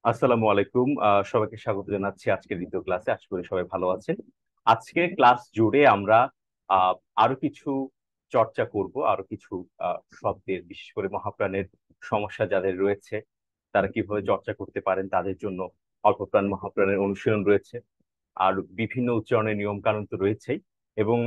আসসালামু আলাইকুম। সবাইকে স্বাগত জানাচ্ছি আজকের দ্বিতীয় ক্লাসে। আশা করি সবাই ভালো আছেন। আজকের ক্লাস জুড়ে আমরা আহ, আরো কিছু চর্চা করব, আরো কিছু শব্দের, বিশেষ করে মহাপ্রাণের সমস্যা যাদের রয়েছে তারা কিভাবে চর্চা করতে পারেন তাদের জন্য অল্পপ্রাণ মহাপ্রাণের অনুশীলন রয়েছে। আর বিভিন্ন উচ্চারণের নিয়ম কানুন তো রয়েছেই। এবং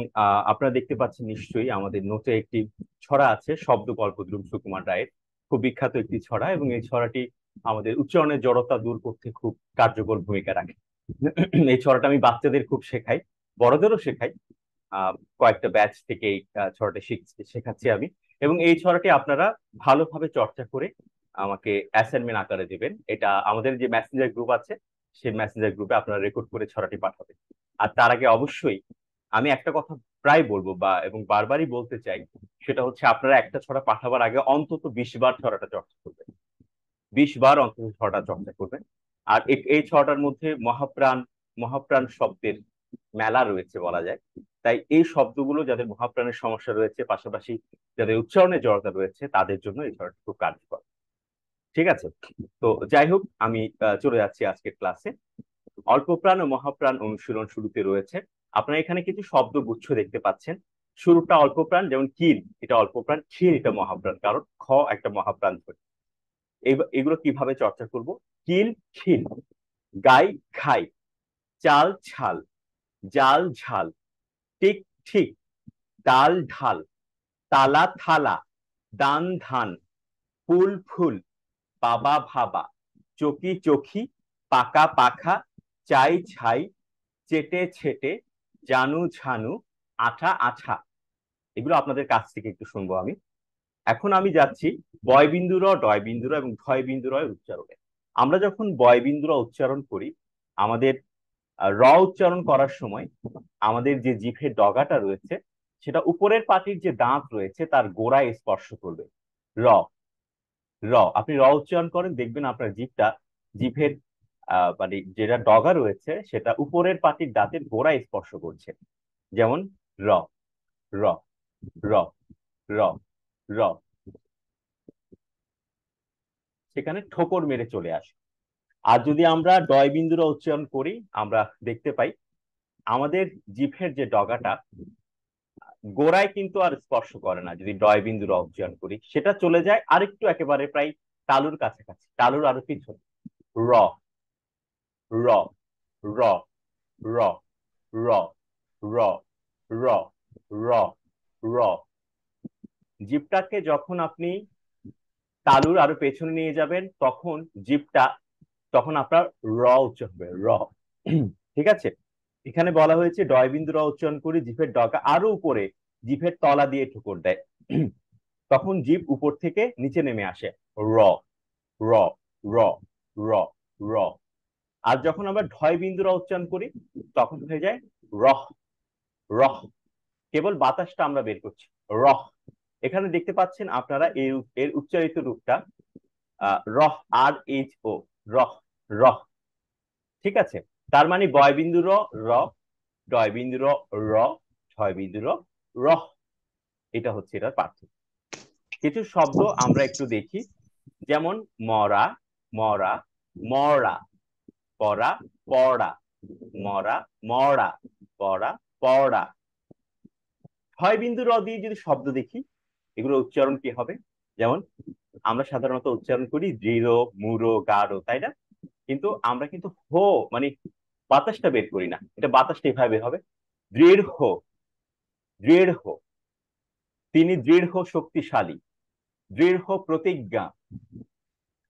আপনারা দেখতে পাচ্ছেন নিশ্চয়ই আমাদের নোটে একটি ছড়া আছে, শব্দ কল্পদ্রুম সুকুমার রায়ের, খুব বিখ্যাত একটি ছড়া, এবং এই ছড়াটি আমাদের উচ্চারণের জড়তা দূর করতে খুব কার্যকর ভূমিকা রাখে। এই ছড়াটা আমি বাচ্চাদের খুব শেখাই, বড়দেরও শেখাই। আহ কয়েকটা ব্যাচ থেকে এই ছড়াটা শেখাচ্ছি আমি। এবং এই ছড়াটি আপনারা ভালোভাবে চর্চা করে আমাকে অ্যাসাইনমেন্ট আকারে দিবেন। এটা আমাদের যে মেসেঞ্জার গ্রুপ আছে, সেই মেসেঞ্জার গ্রুপে আপনারা রেকর্ড করে ছড়াটি পাঠাবেন। আর তার আগে অবশ্যই আমি একটা কথা প্রায় বলবো এবং বারবারই বলতে চাই, সেটা হচ্ছে আপনারা একটা ছড়া পাঠাবার আগে অন্তত 20 বার ছড়াটা চর্চা করবেন। 20 বার অন্তত ছড়াটা চর্চা করবেন। আর এই ছড়াটার মধ্যে মহাপ্রাণ মহাপ্রাণ শব্দের মেলা রয়েছে বলা যায়। তাই এই শব্দগুলো যাদের মহাপ্রাণের সমস্যা রয়েছে, পাশাপাশি যাদের উচ্চারণের জড়তা রয়েছে, তাদের জন্য এই ছড়াটি খুব কার্যকর। ঠিক আছে? তো যাই হোক, আমি চলে যাচ্ছি আজকের ক্লাসে। অল্পপ্রাণ ও মহাপ্রাণ অনুশীলন শুরুতে রয়েছে। আপনারা এখানে কিছু শব্দগুচ্ছ দেখতে পাচ্ছেন। শুরুটা অল্পপ্রাণ, যেমন কিল, এটা অল্পপ্রাণ, ক্ষীর এটা মহাপ্রাণ, কারণ খ একটা মহাপ্রাণ ধ্বনি। এগুলো কিভাবে চর্চা করব? কিল খিল, গাই খাই, চাল ছাল, জাল ঝাল, টিক ঠিক, ডাল ঢাল, তালা থালা, দান ধান, ফুল ফুল, বাবা ভাবা, চকি চোখি, পাকা পাখা, চাই ছাই, চেটে ছেটে, জানু ঝানু, আঠা আঠা। এগুলো আপনাদের কাছ থেকে একটু শুনবো আমি। এখন আমি যাচ্ছি বয় বিন্দু র, ডয় বিন্দু র এবং ধয় বিন্দু র উচ্চারণে। আমরা যখন বয় বিন্দু র উচ্চারণ করি, আমাদের র উচ্চারণ করার সময় আমাদের যে জিভের ডগাটা রয়েছে, সেটা উপরের পাটির যে দাঁত রয়েছে তার গোড়ায় স্পর্শ করবে। র, র, আপনি র উচ্চারণ করেন, দেখবেন আপনার জিভের মানে যেটা ডগা রয়েছে সেটা উপরের পাটির দাঁতের গোড়ায় স্পর্শ করছে। যেমন র, র, র, র, র, সেখানে ঠোকর মেরে চলে আসে। আর যদি আমরা ডয় বিন্দুর উচ্চারণ করি, আমরা দেখতে পাই আমাদের জিভের যে ডগাটা গোড়ায় কিন্তু আর স্পর্শ করে না। যদি ডয় বিন্দুর উচ্চারণ করি, সেটা চলে যায় আরেকটু একেবারে প্রায় তালুর কাছাকাছি, তালুর আরো পিছনে। র, র, র, র, র, র, র, র, র। জিভটাকে যখন আপনি তালুর আরো পেছনে নিয়ে যাবেন, তখন জিভটা, তখন আপনার র উচ্চারণ হবে, র। ঠিক আছে? এখানে বলা হয়েছে ডয় বিন্দু র উচ্চারণ করে জিভের ডগা আরো উপরে, জিভের তলা দিয়ে ঠোকর দেয়। তখন জিভ উপর থেকে নিচে নেমে আসে। র, র, র, র, র। আর যখন আমরা ঢয় বিন্দু র উচ্চারণ করি, তখন হয়ে যায় রহ, রহ। কেবল বাতাসটা আমরা বের করছি, রহ। এখানে দেখতে পাচ্ছেন আপনারা এর উচ্চারিত রূপটা রহ, আর এইচ ও, রহ, রহ। ঠিক আছে? তার মানে বয় বিন্দু র, র, ডয় বিন্দু র, র, ছয় বিন্দু র, রহ। এটা হচ্ছে এটার পার্থক্য। কিছু শব্দ আমরা একটু দেখি, যেমন মরা, মরা, মরা, পড়া, পড়া, মরা, মরা, পড়া, পড়া। ছয় বিন্দু র দিয়ে যদি শব্দ দেখি, এগুলো উচ্চারণ কি হবে? যেমন আমরা সাধারণত উচ্চারণ করি দৃঢ়, মুড়ো, গাঢ়, তাই না? কিন্তু আমরা কিন্তু হো মানে বাতাসটা বের করি না, এটা বাতাসটা এভাবে বের হবে, দৃঢ়, দৃঢ়। তিনি দৃঢ় শক্তিশালী, দৃঢ় প্রতিজ্ঞা,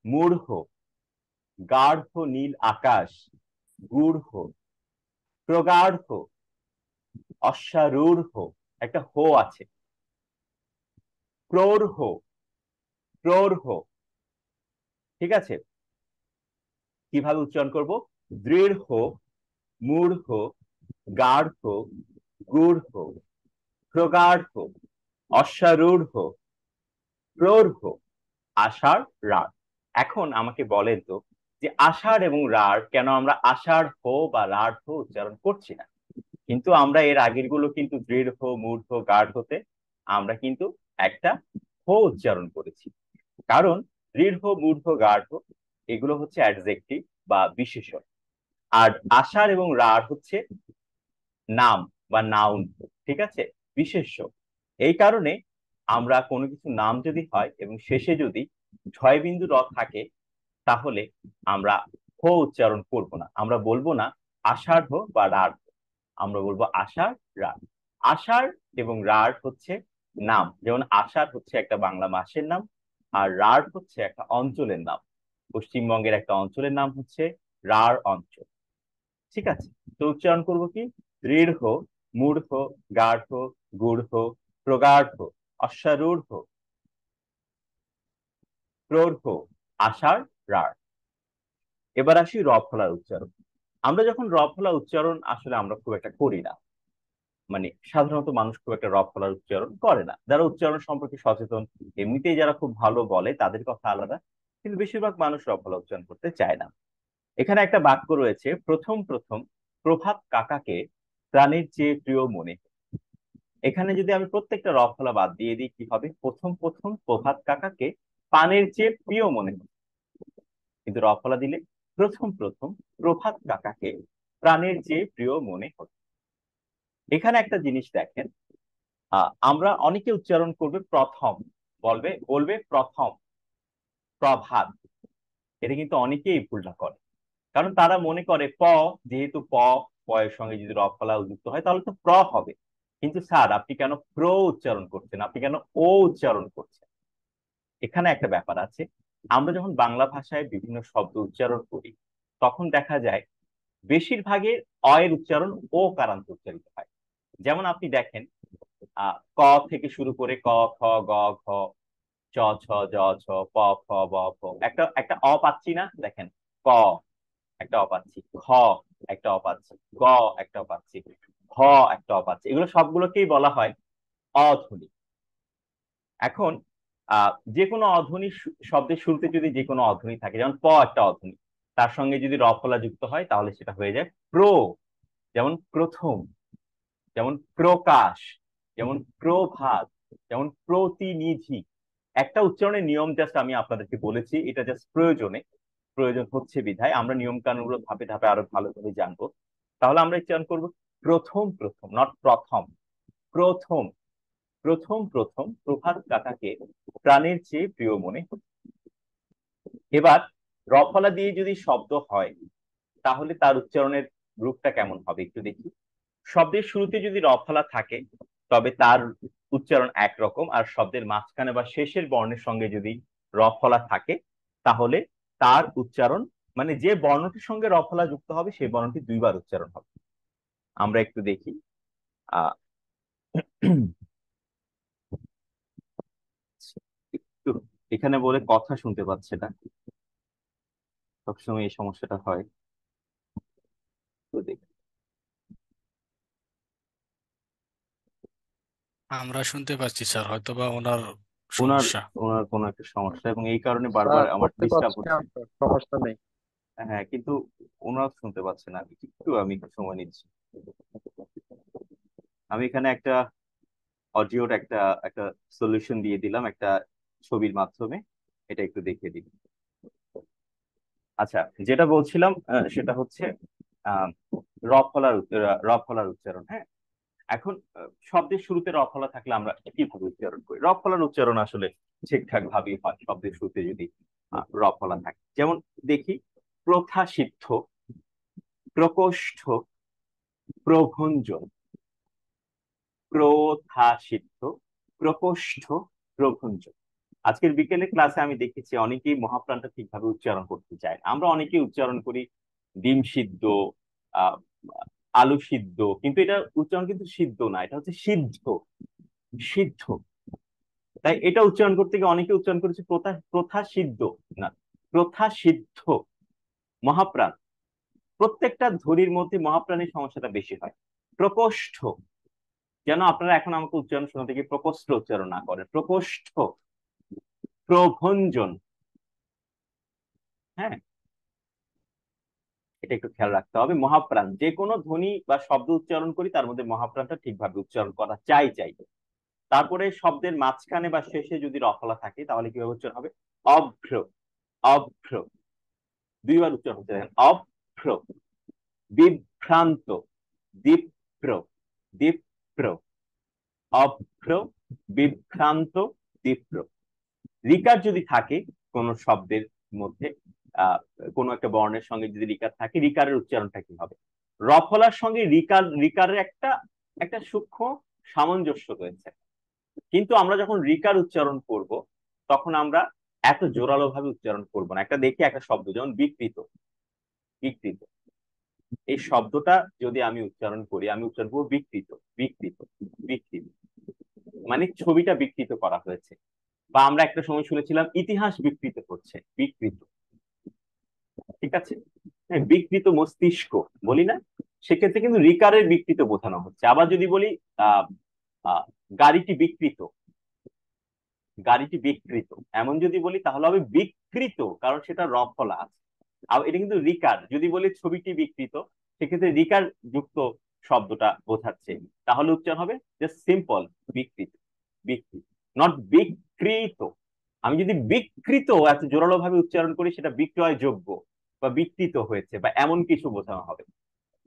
মূঢ়, গাঢ় নীল আকাশ, গূঢ়, প্রগাঢ়, অশ্বারূঢ়, একটা হো আছে, প্রৌঢ়, প্রৌঢ়। ঠিক আছে? কিভাবে উচ্চারণ করব? দৃঢ়, মূঢ়, গাঢ়, গূঢ়, প্রগাঢ়, অশ্বারূঢ়, প্রৌঢ়, আষাঢ়, রাঢ়। এখন আমাকে বলেন তো, যে আষাঢ় এবং রাঢ় কেন আমরা আষাঢ় হো বা রাঢ় হো উচ্চারণ করছি না? কিন্তু আমরা এর আগের গুলো কিন্তু দৃঢ়, মূঢ়, গাঢ় হতে আমরা কিন্তু একটা হো উচ্চারণ করেছি। কারণ দৃঢ়, মূঢ়, গাঢ় এগুলো হচ্ছে অ্যাডজেক্টিভ বা বিশেষণ। আর আষাঢ় এবং রাঢ় হচ্ছে নাম বা নাউন, ঠিক আছে, বিশেষ্য। এই কারণে আমরা কোনো কিছু নাম যদি হয় এবং শেষে যদি ঝয় বিন্দু র থাকে, তাহলে আমরা হ উচ্চারণ করব না, আমরা বলবো না আষাঢ় বা রাঢ়, আমরা বলবো আষাঢ় রাঢ়। আষাঢ় এবং রাঢ় হচ্ছে নাম, যেমন আষাঢ় হচ্ছে একটা বাংলা মাসের নাম, আর রাঢ় হচ্ছে একটা অঞ্চলের নাম। পশ্চিমবঙ্গের একটা অঞ্চলের নাম হচ্ছে রাঢ় অঞ্চল। ঠিক আছে, তো উচ্চারণ করব কি? দৃঢ়, মূঢ়, গাঢ়, গূঢ়, প্রগাঢ়, অশ্বারূঢ়, প্রৌঢ়, আষাঢ়, রাঢ়। এবার আসি র ফলার উচ্চারণ। আমরা যখন র ফলা উচ্চারণ আসলে আমরা খুব একটা করি না, মানে সাধারণত মানুষ খুব একটা র ফলার উচ্চারণ করে না। যারা উচ্চারণ সম্পর্কে সচেতন, এমনিতেই যারা খুব ভালো বলে তাদের কথা আলাদা, কিন্তু বেশিরভাগ মানুষ র ফলা উচ্চারণ করতে চায় না। এখানে একটা বাক্য রয়েছে, প্রথম প্রথম প্রভাত কাকাকে প্রাণীর চেয়ে প্রিয় মনে। এখানে যদি আমি প্রত্যেকটা র ফলা বাদ দিয়ে দিই, কি হবে? প্রথম প্রথম প্রভাত কাকাকে পানের চেয়ে প্রিয় মনে হতো। কিন্তু র ফলা দিলে প্রথম প্রথম প্রভাত কাকাকে প্রাণের চেয়ে প্রিয় মনে হতো। এখানে একটা জিনিস দেখেন, আমরা অনেকে উচ্চারণ করবে প্রথম, বলবে বলবে প্রথম প্রভাত। এটা কিন্তু অনেকেই ভুলটা করে, কারণ তারা মনে করে যেহেতু প এর সঙ্গে যদি র ফলা যুক্ত হয় তাহলে তো প্র হবে। কিন্তু স্যার, আপনি কেন প্র উচ্চারণ করছেন, আপনি কেন ও উচ্চারণ করছেন? এখানে একটা ব্যাপার আছে। আমরা যখন বাংলা ভাষায় বিভিন্ন শব্দ উচ্চারণ করি, তখন দেখা যায় বেশিরভাগের অ এর উচ্চারণ ও কারান্তে উচ্চারিত হয়। যেমন আপনি দেখেন, ক থেকে শুরু করে ক, খ, গ, ঘ, চ, ছ, জ, ছ, প, ফ, ব, ভ, একটা একটা অ পাচ্ছি না? দেখেন, ক একটা অ পাচ্ছি, খ একটা অ পাচ্ছি, গ একটা অ পাচ্ছি, ঘ একটা অ পাচ্ছি, এগুলো সবগুলোকেই বলা হয় অধ্বনি। এখন যে কোনো অধ্বনি শব্দের শুরুতে যদি যে কোনো অধ্বনি থাকে, যেমন একটা অধ্বনি, তার সঙ্গে যদি র ফলা যুক্ত হয় তাহলে সেটা হয়ে যায় যেমন প্রথম, যেমন প্রকাশ, যেমন প্রভাত, যেমন প্রতিনিধি। একটা উচ্চারণের নিয়ম জাস্ট আমি আপনাদেরকে বলেছি, এটা জাস্ট প্রয়োজন হচ্ছে বিধায় আমরা নিয়ম কানুনগুলো ধাপে ধাপে আরো ভালোভাবে জানবো। তাহলে আমরা উচ্চারণ করবো প্রথম প্রথম, নট প্রথম, প্রথম প্রথম প্রথম প্রভাত কাকাকে প্রাণের চেয়ে প্রিয় মনে হতো। এবার রফলা দিয়ে যদি শব্দ হয়, তাহলে তার উচ্চারণের রূপটা কেমন হবে একটু দেখি। শব্দের শুরুতে যদি রফলা থাকে, তবে তার উচ্চারণ একরকম, আর শব্দের মাঝখানে বা শেষের বর্ণের সঙ্গে যদি রফলা থাকে, তাহলে তার উচ্চারণ, মানে যে বর্ণটির সঙ্গে রফলা যুক্ত হবে সেই বর্ণটি দুইবার উচ্চারণ হবে। আমরা একটু দেখি। আহ একটু এখানে বলে কথা শুনতে পাচ্ছে না, সবসময় এই সমস্যাটা হয়। তো দেখি, আমরা শুনতে পাচ্ছি স্যার, হয়তোবা ওনার ওনার সমস্যা। ওনার কোনো একটা সমস্যা, এবং এই কারণে বারবার স্যার আমার করতে ডিস্টার্ব পারছি হচ্ছে। আমরা, সমস্যা নেই। হ্যাঁ, কিন্তু ওনারা শুনতে পাচ্ছে না। আমি একটু সময় নিচ্ছি। আমি এখানে একটা অডিওর একটা একটা সলিউশন দিয়ে দিলাম একটা ছবির মাধ্যমে, এটা একটু দেখিয়ে দিই। আচ্ছা, যেটা বলছিলাম সেটা হচ্ছে আহ র ফলার উচ্চারণ। হ্যাঁ, এখন শব্দের শুরুতে র ফলা থাকলে আমরা কিভাবে উচ্চারণ করি? র ফলার উচ্চারণ আসলে ঠিকঠাক ভাবেই হয় শব্দের শুরুতে যদি র ফলা থাকে। যেমন দেখি, প্রথা সিদ্ধ, প্রকোষ্ঠ, প্রভঞ্জন, প্রথা সিদ্ধ, প্রকোষ্ঠ, প্রভঞ্জন। আজকের বিকেলে ক্লাসে আমি দেখেছি অনেকেই মহাপ্রাণটা ঠিকভাবে উচ্চারণ করতে চায় না। আমরা অনেকেই উচ্চারণ করি ডিম সিদ্ধ, আহ আলু সিদ্ধ, কিন্তু এটা উচ্চারণ কিন্তু সিদ্ধ না, এটা হচ্ছে সিদ্ধ, সিদ্ধ। তাই এটা উচ্চারণ করতে গিয়ে অনেকে উচ্চারণ করেছে প্রথা প্রথা সিদ্ধ, না, প্রথা সিদ্ধ। মহাপ্রাণ, প্রত্যেকটা ধ্বনির মধ্যে মহাপ্রাণের সমস্যাটা বেশি হয়। প্রকোষ্ঠ, যেন আপনারা এখন আমাকে উচ্চারণ শোনাতে গিয়ে প্রকোষ্ঠ উচ্চারণ না করেন, প্রকোষ্ঠ। প্রভঞ্জন, হ্যাঁ, এটা একটু খেয়াল রাখতে হবে। মহাপ্রাণ, যে কোনো ধ্বনি বা শব্দ উচ্চারণ করি তার মধ্যে মহাপ্রাণটা ঠিকভাবে উচ্চারণ করা চাই। তারপরে শব্দের মাঝখানে বা শেষে যদি রফলা থাকে তাহলে কিভাবে উচ্চারণ হবে? অভ্র, অভ্র, দুইবার উচ্চারণ হচ্ছে, দেখেন অভ্র, বিভ্রান্ত, দীপ্র, দীপ্র, অভ্র, বিভ্রান্ত, দীপ্র। রিকার যদি থাকে কোন শব্দের মধ্যে, আহ কোন একটা বর্ণের সঙ্গে যদি রিকার থাকে, রিকারের উচ্চারণটা কি হবে? রফলার সঙ্গে রিকারের একটা একটা সূক্ষ্ম সামঞ্জস্য রয়েছে, কিন্তু আমরা যখন রিকার উচ্চারণ করব তখন আমরা এত জোরালো ভাবে উচ্চারণ করব না। একটা দেখি একটা শব্দ যেমন বিকৃত, বিকৃত, এই শব্দটা যদি আমি উচ্চারণ করি, আমি উচ্চারণ করবো বিকৃত, বিকৃত, বিকৃত, মানে ছবিটা বিকৃত করা হয়েছে। বা আমরা একটা সময় শুনেছিলাম ইতিহাস বিকৃত করছে, বিকৃত, ঠিক আছে? হ্যাঁ, বিকৃত মস্তিষ্ক বলি না, সেক্ষেত্রে কিন্তু রিকারের বিকৃত বোঝানো হচ্ছে। আবার যদি বলি আহ আহ, গাড়িটি বিকৃত, গাড়িটি বিকৃত, এমন যদি বলি তাহলে হবে বিকৃত, কারণ সেটা রফলা আছে। আর এটা কিন্তু রিকার, যদি বলি ছবিটি বিকৃত, সেক্ষেত্রে রিকার যুক্ত শব্দটা বোঝাচ্ছে, তাহলে উচ্চারণ হবে জাস্ট সিম্পল বিকৃত, বিকৃত, নট বিকৃত। আমি যদি বিকৃত এত জোরালো ভাবে উচ্চারণ করি, সেটা বিক্রয় যোগ্য বা বিকৃত হয়েছে বা এমন কিছু বোঝানো হবে।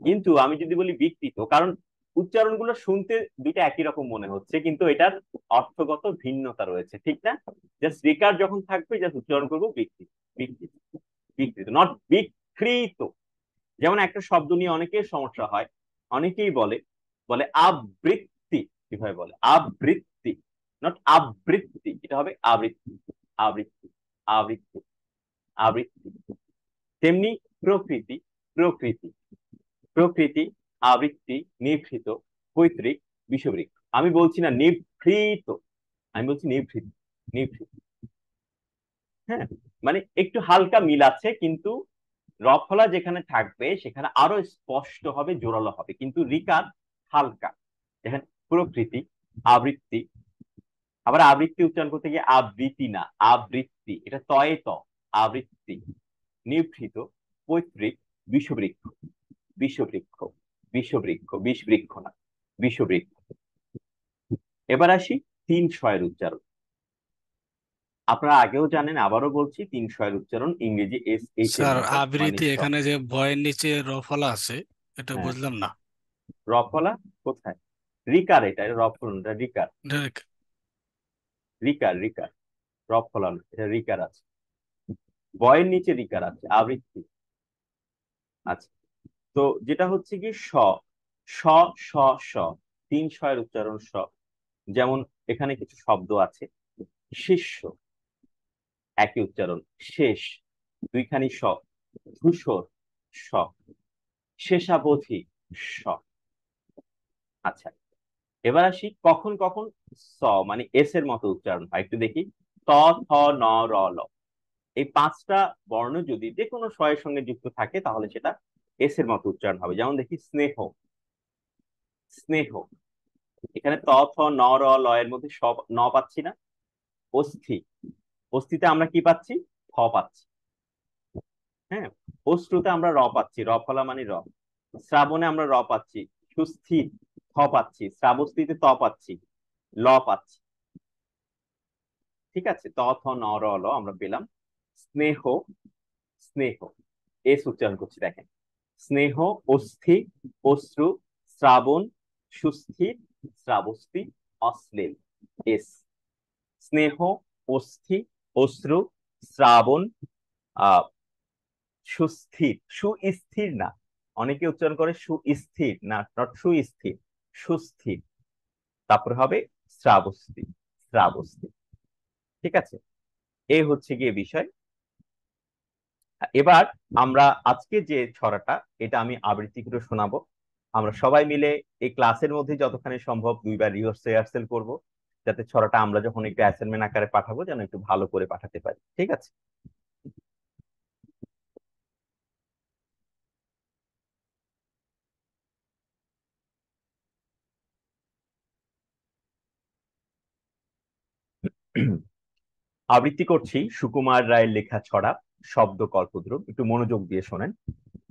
কিন্তু আমি যদি বলি বিকৃত, কারণ উচ্চারণগুলো শুনতে দুইটা একই রকম মনে হচ্ছে, কিন্তু এটার অর্থগত ভিন্নতা রয়েছে, ঠিক না? জাস্ট রিকার যখন থাকবে জাস্ট উচ্চারণ করবো বিকৃত, বিকৃত, বিকৃত, নট বিকৃত। যেমন একটা শব্দ নিয়ে অনেকের সমস্যা হয়, অনেকেই বলে বলে আবৃত্তি, কিভাবে বলে আবৃত্তি, নট আবৃত্তি, এটা হবে আবৃত্তি, আবৃত্তি, আবৃত্তি, আবৃত্তি। তেমনি প্রকৃতি, প্রকৃতি, প্রকৃতি, আবৃত্তি, নিভৃত, পৈতৃক, বিষবৃক্ষ। আমি বলছি না নিভৃত, আমি বলছি নিভৃত, নিভৃত। হ্যাঁ, মানে একটু হালকা মিল আছে, কিন্তু রফলা যেখানে থাকবে সেখানে আরো স্পষ্ট হবে, জোরালো হবে, কিন্তু রিকার হালকা। দেখেন প্রকৃতি, আবৃত্তি, আবার আবৃত্তি উচ্চারণ করতে গিয়ে আবৃত্তি না, আবৃত্তি, এটা তয়ে ত, আবৃত্তি, নিভৃত, পৈতৃক, বিষবৃক্ষ, বিষবৃক্ষ, বিষবৃক্ষ, বিষবৃক্ষ না, বিষবৃক্ষ। এবার আসি তিন শয়ের উচ্চারণ। আপনারা আগেও জানেন, আবারও বলছি, তিন শয়ের উচ্চারণ ইংরেজি এস এইচ এর স্যার মতো, মানে আবৃত্তি স। এখানে যে ভয়ের নিচে রফলা আছে, এটা হ্যাঁ, বুঝলাম না। রফলা কোথায়? রিকার, এটা রফলা, এটা রিকার, এটা- রিকার, রিকার, রফলা না, এটা রিকার আছে, বয়ের নিচে রিকার আছে, আবৃত্তি আছে। তো যেটা হচ্ছে কি স, স, স, স, তিন শয়ের উচ্চারণ স। যেমন এখানে কিছু শব্দ আছে, শিষ্য, একই উচ্চারণ, শেষ, দুইখানি স, ধূসর, স, শেষাবধি, স। আচ্ছা, এবার আসি কখন কখন স মানে এস এর মতো উচ্চারণ হয়, একটু দেখি। ত, থ, ন, র, ল, এই পাঁচটা বর্ণ যদি যে কোনো স্বয়ের সঙ্গে যুক্ত থাকে তাহলে সেটা এস এর মতো উচ্চারণ হবে। যেমন দেখি স্নেহ, স্নেহ, এখানে ত, থ, ন, র, ল এর মধ্যে সব ন পাচ্ছি না। অস্থি, অস্থিতে আমরা কি পাচ্ছি? থ পাচ্ছি। হ্যাঁ, অশ্রুতে আমরা র পাচ্ছি, র ফলা মানে র। শ্রাবণে আমরা র পাচ্ছি, সুস্থির থ পাচ্ছি, শ্রাবস্তিতে ত পাচ্ছি, ল পাচ্ছি। ঠিক আছে, ত, থ, ন, র, ল আমরা পেলাম। স্নেহ, স্নেহ, এস উচ্চারণ করছি, দেখেন স্নেহ, অস্থি, অশ্রু, শ্রাবণ, সুস্থির, শ্রাবস্তি, অশ্লীল, এস। স্নেহ, অস্থি, অশ্রু, শ্রাবণ, আহ সুস্থির, সুস্থির না, অনেকে উচ্চারণ করে সুস্থির না, নট সুস্থির, সুস্থির। তারপরে হবে শ্রাবস্তি, শ্রাবস্তি। ঠিক আছে, এই হচ্ছে গিয়ে বিষয়। এবার আমরা আজকে যে ছড়াটা, এটা আমি আবৃত্তি করে শোনাবো। আমরা সবাই মিলে এই ক্লাসের মধ্যে যতখানি সম্ভব দুইবার রিহার্সেল করব, যাতে ছড়াটা আমরা যখন একটু অ্যাসাইনমেন্ট আকারে পাঠাবো যেন একটু ভালো করে পাঠাতে পারি, ঠিক আছে? আবৃত্তি করছি সুকুমার রায়ের লেখা ছড়া শব্দ কল্পদ্রুম। একটু মনোযোগ দিয়ে শোনেন,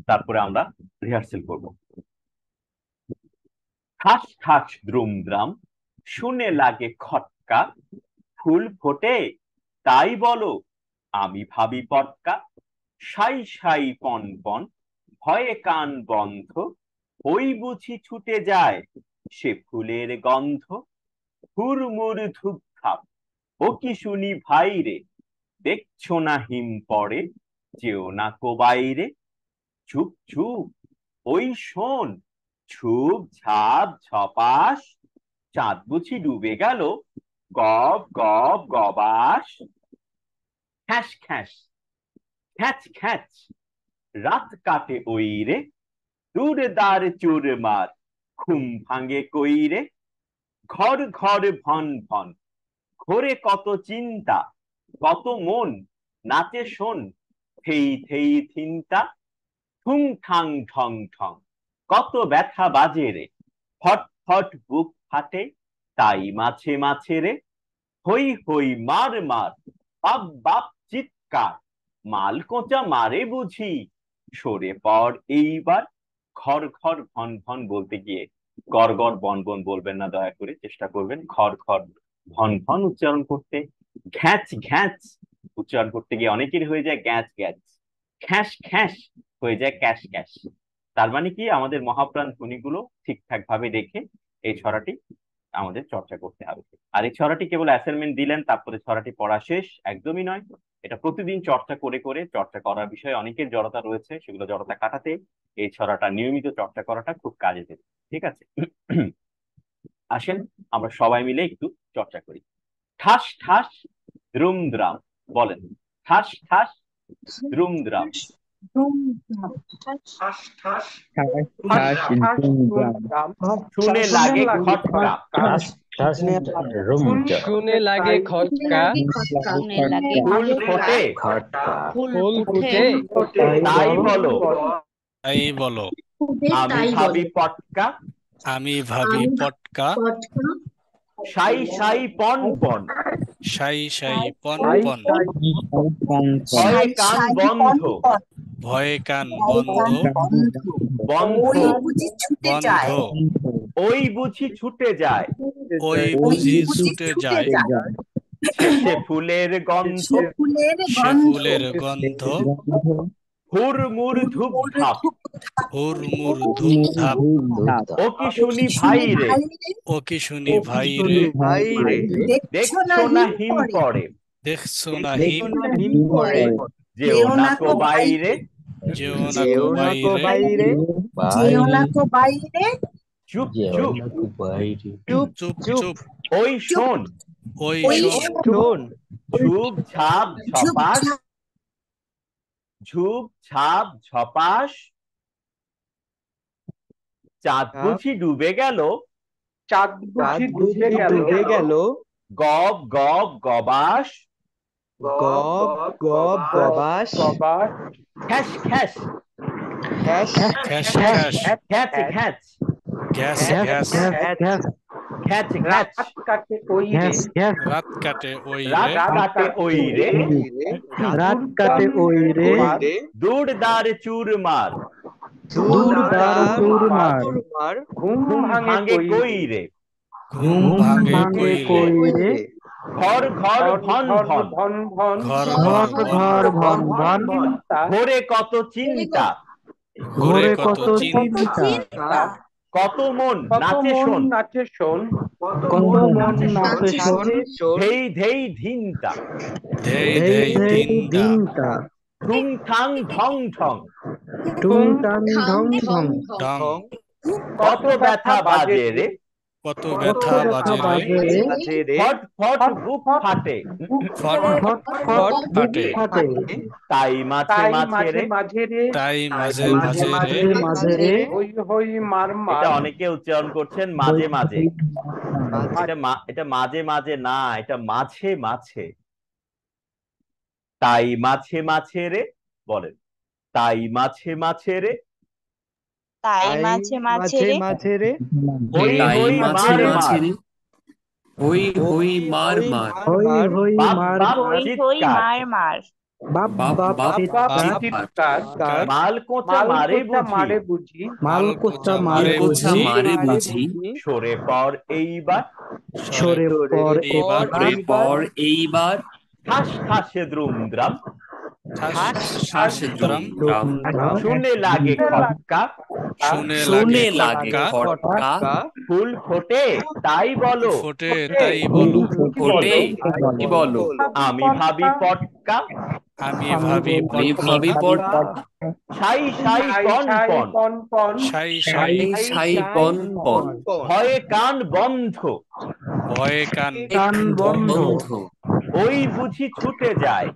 তারপরে আমরা রিহার্সেল করব। ঠাস ঠাস দ্রুম দ্রাম, শুনে লাগে খটকা, ফুল ফোটে তাই বলো আমি ভাবি পটকা। সাই সাই পন পন, ভয়ে কান বন্ধ, ওই বুঝি ছুটে যায় সে ফুলের গন্ধ। হুড়মুড় ধুপধাপ, ও কি শুনি ভাই রে, দেখছো না হিম পড়ে, যেও না কো বাইরে। চুপ চুপ, ওই শোন, ঝুপ ঝাপ ঝপাস, চাঁদ বুঝি ডুবে গেল, গব গব গবাস। খ্যাস খ্যাস, খ্যাচ খ্যাচ, রাত কাটে ওই রে, দূর দার চুর মার, ঘুম ভাঙে কই রে। ঘর ঘর ভন ভন, ঘোরে কত চিন্তা, কত মন নাচে শোন, থেই থেই থিন্তা। ঠুং ঠাং ঠং ঠং, কত ব্যথা বাজে রে, ফট ফট বুক ফাটে, তাই মাছে মাছে রে। হই হই মার মার, বাপ বাপ চিৎকার, মাল কোঁচা মারে বুঝি, সরে পড় এইবার। ঘর ঘর ভন ভন বলতে গিয়ে গড় গড় বন বন বলবেন না, দয়া করে চেষ্টা করবেন ঘর ঘর ভন ভন উচ্চারণ করতে। ঘ্যাচ ঘ্যাচ উচ্চারণ করতে গিয়ে অনেকের হয়ে যায় গ্যাচ গ্যাচ। খ্যাস খ্যাস হয়ে যায় ক্যাশ ক্যাশ। তার মানে কি, আমাদের মহাপ্রাণ ধ্বনিগুলো ঠিকঠাক ভাবে রেখে এই ছড়াটি আমাদের চর্চা করতে হবে। আর এই ছড়াটি কেবল অ্যাসাইনমেন্ট দিলেন তারপরে ছড়াটি পড়া শেষ, একদমই নয়। এটা প্রতিদিন চর্চা করে করে, চর্চা করার বিষয়ে অনেকের জড়তা রয়েছে, সেগুলো জড়তা কাটাতে এই ছড়াটা নিয়মিত চর্চা করাটা খুব কাজে দেবে। ঠিক আছে? আসেন আমরা সবাই মিলে একটু চর্চা করি। ঠাস ঠাস দ্রুম দ্রাম, বলেন। ঠাস ঠাস দ্রুম দ্রাম। ঠাস ঠাস ঠাস ধুমধাম শুনে লাগে খটকা, ঠাস ঠাস রুমঝাম, শুনে লাগে খটকা শুনে লাগে ফুল ফোটে খটকা, ফুল ফুল ফুটে ফুটে তাই বলো, তাই বলো, আমি ভাবি পটকা, আমি ভাবি পটকা, সাই সাই পন পন, সাই সাই পন পন, ভয়ে কান বন্ধ, ভয়ে কান বন্ধ, বন্ধ, বন্ধ, ওই বুঝি ছুটে যায় ওই বুঝি ছুটে যায় শেষে ফুলের গন্ধ। সে ফুলের গন্ধ। হুড়মুড় ধূপ ধাপ, হুড়মুড় ধূপ ধাপ, ও কি শুনি ভাই রে, ও কি শুনি ভাই রে, ভাই রে দেখছো না হিম পড়ে, দেখছো না হিম, হিম পড়ে যেও না কো বাইরে। যেও না যেও কো না কো বাইরে, বাইরে চুপ চুপ, বাইরে, চুপ চুপ চুপ চুপ, ওই শোন, ওই শোন, শোন ঝুপ ঝাপ ঝপাস, ঝুপ ঝাপ ঝপাস, চাঁদ বুঝি ডুবে গেল, রাত বুঝি ডুবে গেল গব গব গবাস, গব গব গবাস খ্যাস খ্যাস, খ্যাস খ্যাস খ্যাস, খ্যাচ খ্যাচ, গ্যাস গ্যাস, খ্যাচ খ্যাচ, রাত কাটে ওই রাত রে, কাটে ওই রে, রাত কাটে ওই রে দূর দার চুর মার, দূর দার ঘুম ভাঙে কই রে। ঘুম ভাঙে কই রে, ঘর ঘর ভন ভন, ঘর ঘর বন বন, ঘোরে কত চিন্তা, ঘোরে কত চিন্তা, কত মন নাচে শোন, ধেই ধেই ধিনতা, ধেই ধেই দিনটা, ঠুং ঠাং ঢং ঠং, ঢং, কত ব্যথা বাজে রে, কত ব্যথা বাজে রে, ফট ফট বুক ফাটে, ফট ফট ফাটে, তাই মাঝে মাঝে রে। তাই মাঝে মাঝে রে, এটা অনেকে উচ্চারণ করছেন মাঝে মাঝে, এটা মাঝে মাঝে না, এটা মাঝে মাঝে। তাই মাঝে মাঝে রে, বলেন। তাই মাঝে মাঝে রে, তাই মাঝে রে হই হই মার মার, হই হই মার মার, বাপ বাপ হই হই চিৎকার, মার বাপ বাপ চিৎকার, মাল কোঁচা মারে বুঝি, মাল কোচা মারে কোছা বুঝি, মারে বুঝি, সরে পর এইবার, সরে পর এবার, পর এইবার, ঠাস ঠাসে দ্রুম দ্রাম, ঠাস দ্রাম দ্রাম শুনে লাগে খটকা শুনে শুনে লাগে লাগে খটকা খটকা ফুল ফোটে তাই বলো ফোটে তাই বলো ফোটে কি বলো আমি ভাবি পটকা আমি ভাবি আমি ভাবি পটকা সাই সাই পন পন সাই সাই সাই সাই পন পন ভয়ে কান বন্ধ ভয়ে কান বন্ধ ওই বুঝি ছুটে যায়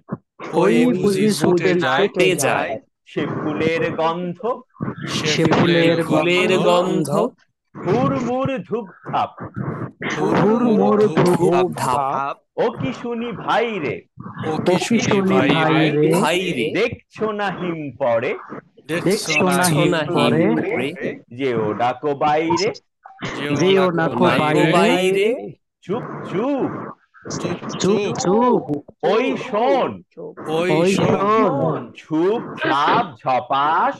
ওই বুঝি ছুটে যায় ছুটে যায় সে ফুলের গন্ধ সে ফুলের ফুলের গন্ধ গন্ধ হুড়মুড় ধূপধাপ হুড়মুড় ধূপ ধাপ ও কি শুনি ভাই রে ও কি শুনি ভাই রে ভাই রে দেখছো না হিম পড়ে দেখছো না শোনা হিম হিম পরে রে যে ও ডাকো বাইরে যেও না কো নাকো বাইরে বাইরে চুপ চুপ চুপ চুপ ওই শোন ওই শোন ঝুপ ঝাপ ঝপাস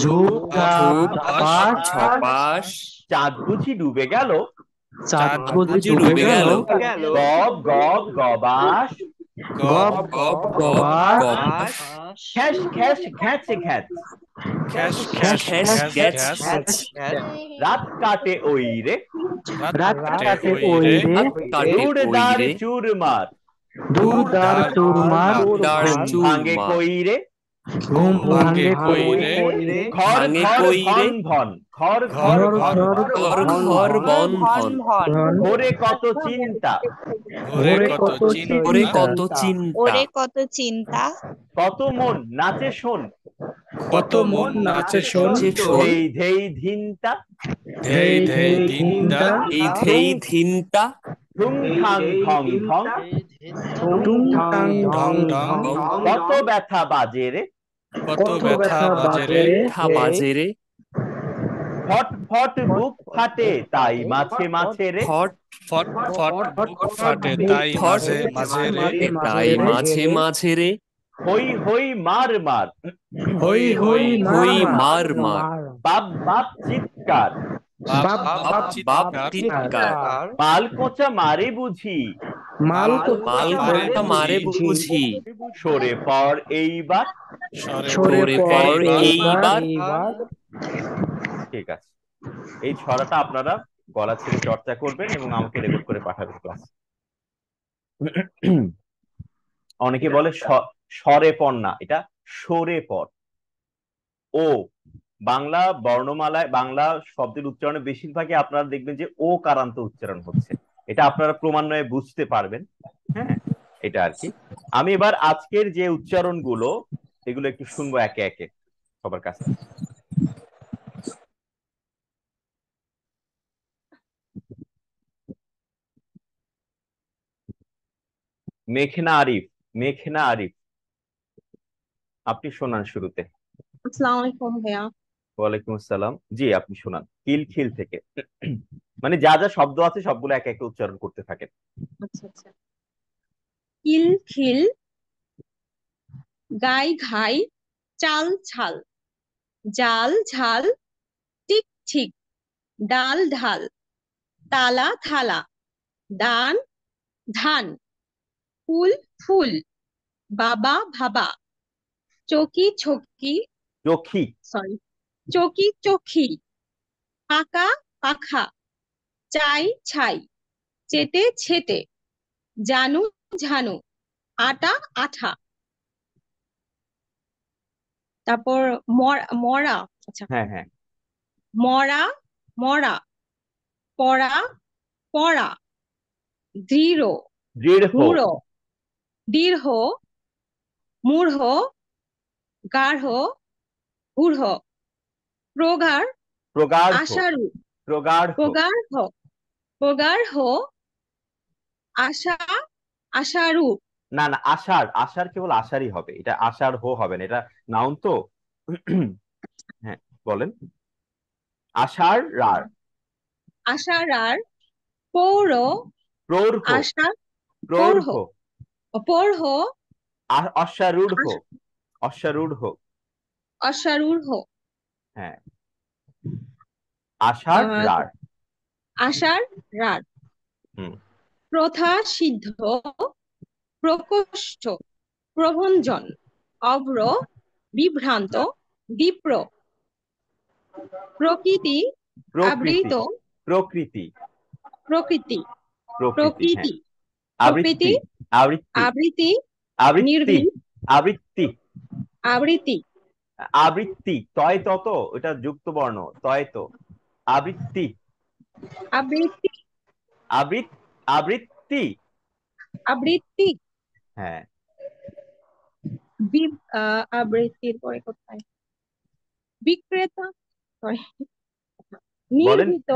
ঝুপ ধূপ ঝাপ ছপাস চাঁদ বুঝি ডুবে গেল চাঁদ বুঝি ডুবে গেল গব গব গবাস গব গব গব গবাস খ্যাস খ্যাস ঘ্যাচে ঘ্যাচ খ্যাস খ্যাস খ্যাস গ্যাস খ্যাস গ্যাস রাত কাটে ওই রে রাত কাটে ওই রে কাটে চুড়দার ওই রে চুরমার দুদার চুরমার দার ঘুম ভাঙে চুরমার কই রে ঘুম ভাঙে কই রে খর ভাঙে খর কই রে ভন ভন খর ঘর খর ঘর ঘর ঘর বন ভন ভন ভন ভোরে কত চিন্তা ঘরে কত ওরে চিন্তা কত চিন্তা ওরে কত চিন্তা কত মন নাচে শোন কত মন নাচে শোন যে শোন ধেই ধেই ধিনতা ধেই ধেই দিনটা এই ধেই ধিনতা ঠুং ঠাং ঠং ঠং টুং টাং ঢং ঢং কত ব্যথা বাজে রে কত ব্যথা বাজে রে থা বাজে রে ফট ফট বুক ফাটে তাই মাঝে মাঝে রে ফট ফট ফট বুক ফাটে তাই ফট মাঝে মাঝে রে তাই মাঝে মাঝে রে হই হই মার মার হই হই হই মার মার বাপ বাপ চিৎকার বাপ বাপ বাপ চিৎকার চিৎকার মাল কোচা মারে বুঝি মাল মাল কোটা মারে বুঝি সরে পর এইবার সরে পর এইবার ঠিক আছে এই ছড়াটা আপনারা গলা ছেড়ে চর্চা করবেন এবং আমাকে রেকর্ড করে পাঠাবেন ক্লাস অনেকে বলে স্বরে পর না, এটা সরে পর। ও বাংলা বর্ণমালায় বাংলা শব্দের উচ্চারণে বেশিরভাগই আপনারা দেখবেন যে ও কারান্ত উচ্চারণ হচ্ছে, এটা আপনারা ক্রমান্বয়ে বুঝতে পারবেন। হ্যাঁ, এটা আর কি। আমি এবার আজকের যে উচ্চারণগুলো এগুলো একটু শুনবো একে একে সবার কাছে। মেঘনা আরিফ, মেঘনা আরিফ, আপনি শোনান শুরুতে। আসসালামু আলাইকুম ভাইয়া। ওয়ালাইকুম আসসালাম। জি, আপনি শোনান খিল থেকে। মানে যা যা শব্দ আছে সবগুলো একে একে উচ্চারণ করতে থাকেন। আচ্ছা আচ্ছা। কিল খিল, গাই ঘাই, চাল ছাল, জাল ঝাল, টিক ঠিক, ডাল ঢাল, তালা থালা, দান ধান, ফুল ফুল, বাবা ভাবা, চকি ছকি, চোখি, সরি, চকি চোখি, পাকা পাখা, চাই ছাই, চেটে ছেটে, জানু ঝানু, আটা আঠা। তারপর মরা, আচ্ছা, হ্যাঁ হ্যাঁ, মরা মরা, পড়া পড়া, দৃঢ় দৃঢ়, মূঢ়, দীর্ঘ মূঢ়, গাঢ় গূঢ়, প্রগাঢ় প্রগাঢ়, আশারু, প্রগাঢ়, প্রগাঢ় প্রগাঢ়, আশা আশারু। না না, আষাঢ়, আষাঢ় কেবল আষাঢ়ই হবে, এটা আষাঢ় হবে না, এটা নাউন তো। হ্যাঁ বলেন। আষাঢ় রার, আশারার, পৌর প্রৌঢ়, আশা, প্রৌঢ়, পৌঢ় অশ্বারূঢ়, অশ্বারূঢ়। অশ্বারূঢ়, হ্যাঁ, আষাঢ় রার। আষাঢ় রার, হুম, প্রথা সিদ্ধ, প্রকোষ্ঠ, প্রভঞ্জন, অভ্র বিভ্রান্ত বিপ্র প্রকৃতি আবৃত প্রকৃতি প্রকৃতি প্রকৃতি প্রকৃতি হ্যাঁ প্রকৃতি আবৃত্তি আবৃত্তি আবৃত্তি নির্ভীক আবৃত্তি আবৃত্তি আবৃত্তি তয় তত ওটা যুক্ত বর্ণ তয় তো আবৃত্তি আবৃত্তি আবৃত্তি আবৃত্তি হ্যাঁ আবৃত্তির পরে কোথায় বিক্রেতা sorry, বলেন নির্ভীত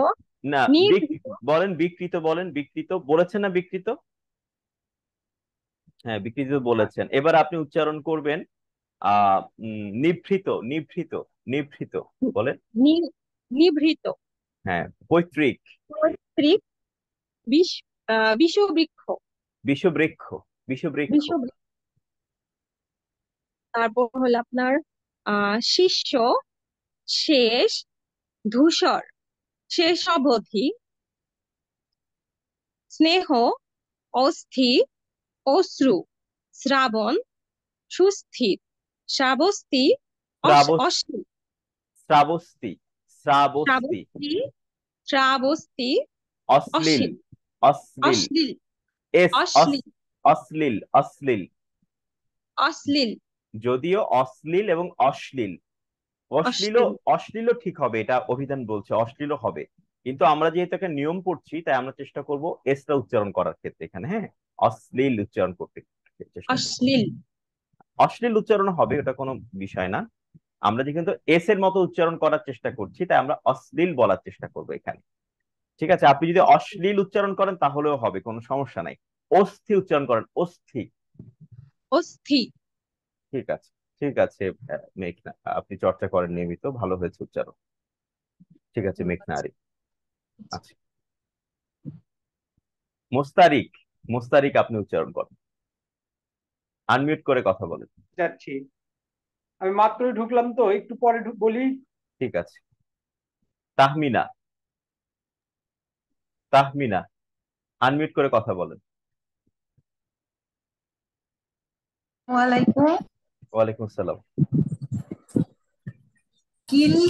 না নির্ভীত বলেন বিকৃত বলেছেন না বিকৃত হ্যাঁ বিকৃত বলেছেন এবার আপনি উচ্চারণ করবেন নিভৃত নিভৃত নিভৃত বলেন নিভৃত হ্যাঁ পৈতৃক পৈতৃক বিষবৃক্ষ বিষবৃক্ষ বিষবৃক্ষ বিষবৃক্ষ তারপর হলো আপনার শিষ্য শেষ ধূসর শেষ অবধি স্নেহ অস্থির অশ্রু শ্রাবণ সুস্থির শ্রাবস্তি অশ্লীল শ্রাবস্তি শ্রাবস্তি শ্রাবস্তি অশ্লীল অশ্লীল অশ্লীল অশ্লীল অশ্লীল অশ্লীল যদিও অশ্লীল এবং অশ্লীল অশ্লীলও ঠিক হবে এটা অভিধান বলছে অশ্লীলও হবে কিন্তু আমরা যেহেতু একটা নিয়ম পড়ছি তাই আমরা চেষ্টা করব এসটা উচ্চারণ করার ক্ষেত্রে এখানে হ্যাঁ অশ্লীল উচ্চারণ করতে অশ্লীল উচ্চারণ হবে এটা কোনো বিষয় না আমরা যে কিন্তু এস এর মতো উচ্চারণ করার চেষ্টা করছি তাই আমরা অশ্লীল বলার চেষ্টা করব এখানে ঠিক আছে আপনি যদি অশ্লীল উচ্চারণ করেন তাহলেও হবে কোনো সমস্যা নাই অস্থি উচ্চারণ করেন অস্থি অস্থি ঠিক আছে মেঘনা আপনি চর্চা করেন নিয়মিত ভালো হয়েছে উচ্চারণ ঠিক আছে মেঘনা আরি আচ্ছা মোস্তারিক আপনি উচ্চারণ করেন আনমিউট করে কথা বলেন যাচ্ছি আমি মাত্রই ঢুকলাম তো একটু পরে বলি ঠিক আছে তাহমিনা আনমিউট করে কথা বলেন ওয়ালাইকুম আসসালাম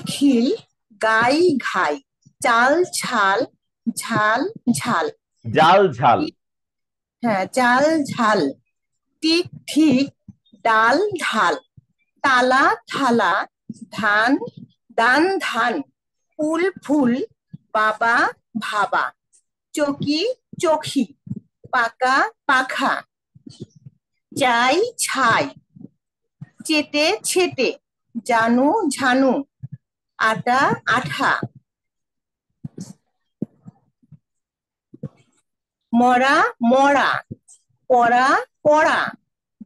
খিল গাই ঘাই চাল ছাল ঝাল ঝাল জাল ঝাল হ্যাঁ চাল ঝাল টিক ঠিক ডাল ঢাল তালা থালা ধান দান ধান ফুল ফুল বাবা ভাবা চকি চোখি পাকা পাখা চাই ছাই চেটে ছেটে জানু ঝানু আটা আঠা মরা মরা পড়া পড়া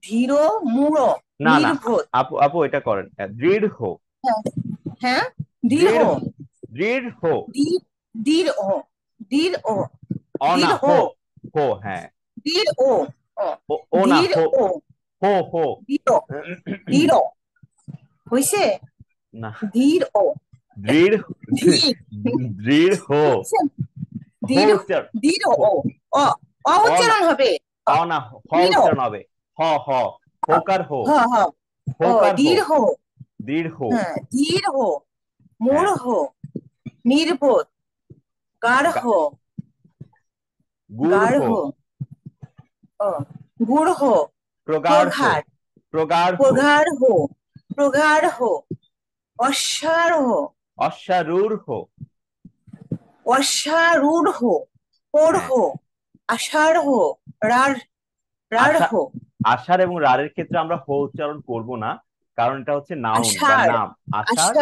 ধীর মূঢ় না নির্বোধ আপু এটা করেন দৃঢ় হ্যাঁ দৃঢ় দৃঢ় দৃঢ় দৃঢ় অনা দৃঢ় হো হ্যাঁ দৃঢ় ও না দৃঢ় হো দৃঢ় দৃঢ় হইছে না দৃঢ় দৃঢ় দৃঢ় দৃঢ় অ উচ্চারণ হবে অনা হ উচ্চারণ হবে হ হোকার হো হোকার দৃঢ় দৃঢ় হ্যাঁ দৃঢ় মূঢ় নির্বোধ গাঢ় গাঢ় গূঢ় প্রগাঢ় প্রগাঢ় অশ্বারোহ অশ্বারূঢ় পূর্হ আষাঢ় রাঢ় আষাঢ় এবং রাঢ়ের ক্ষেত্রে আমরা হো উচ্চারণ করব না কারণ এটা হচ্ছে নাউন বা নাম আষাঢ়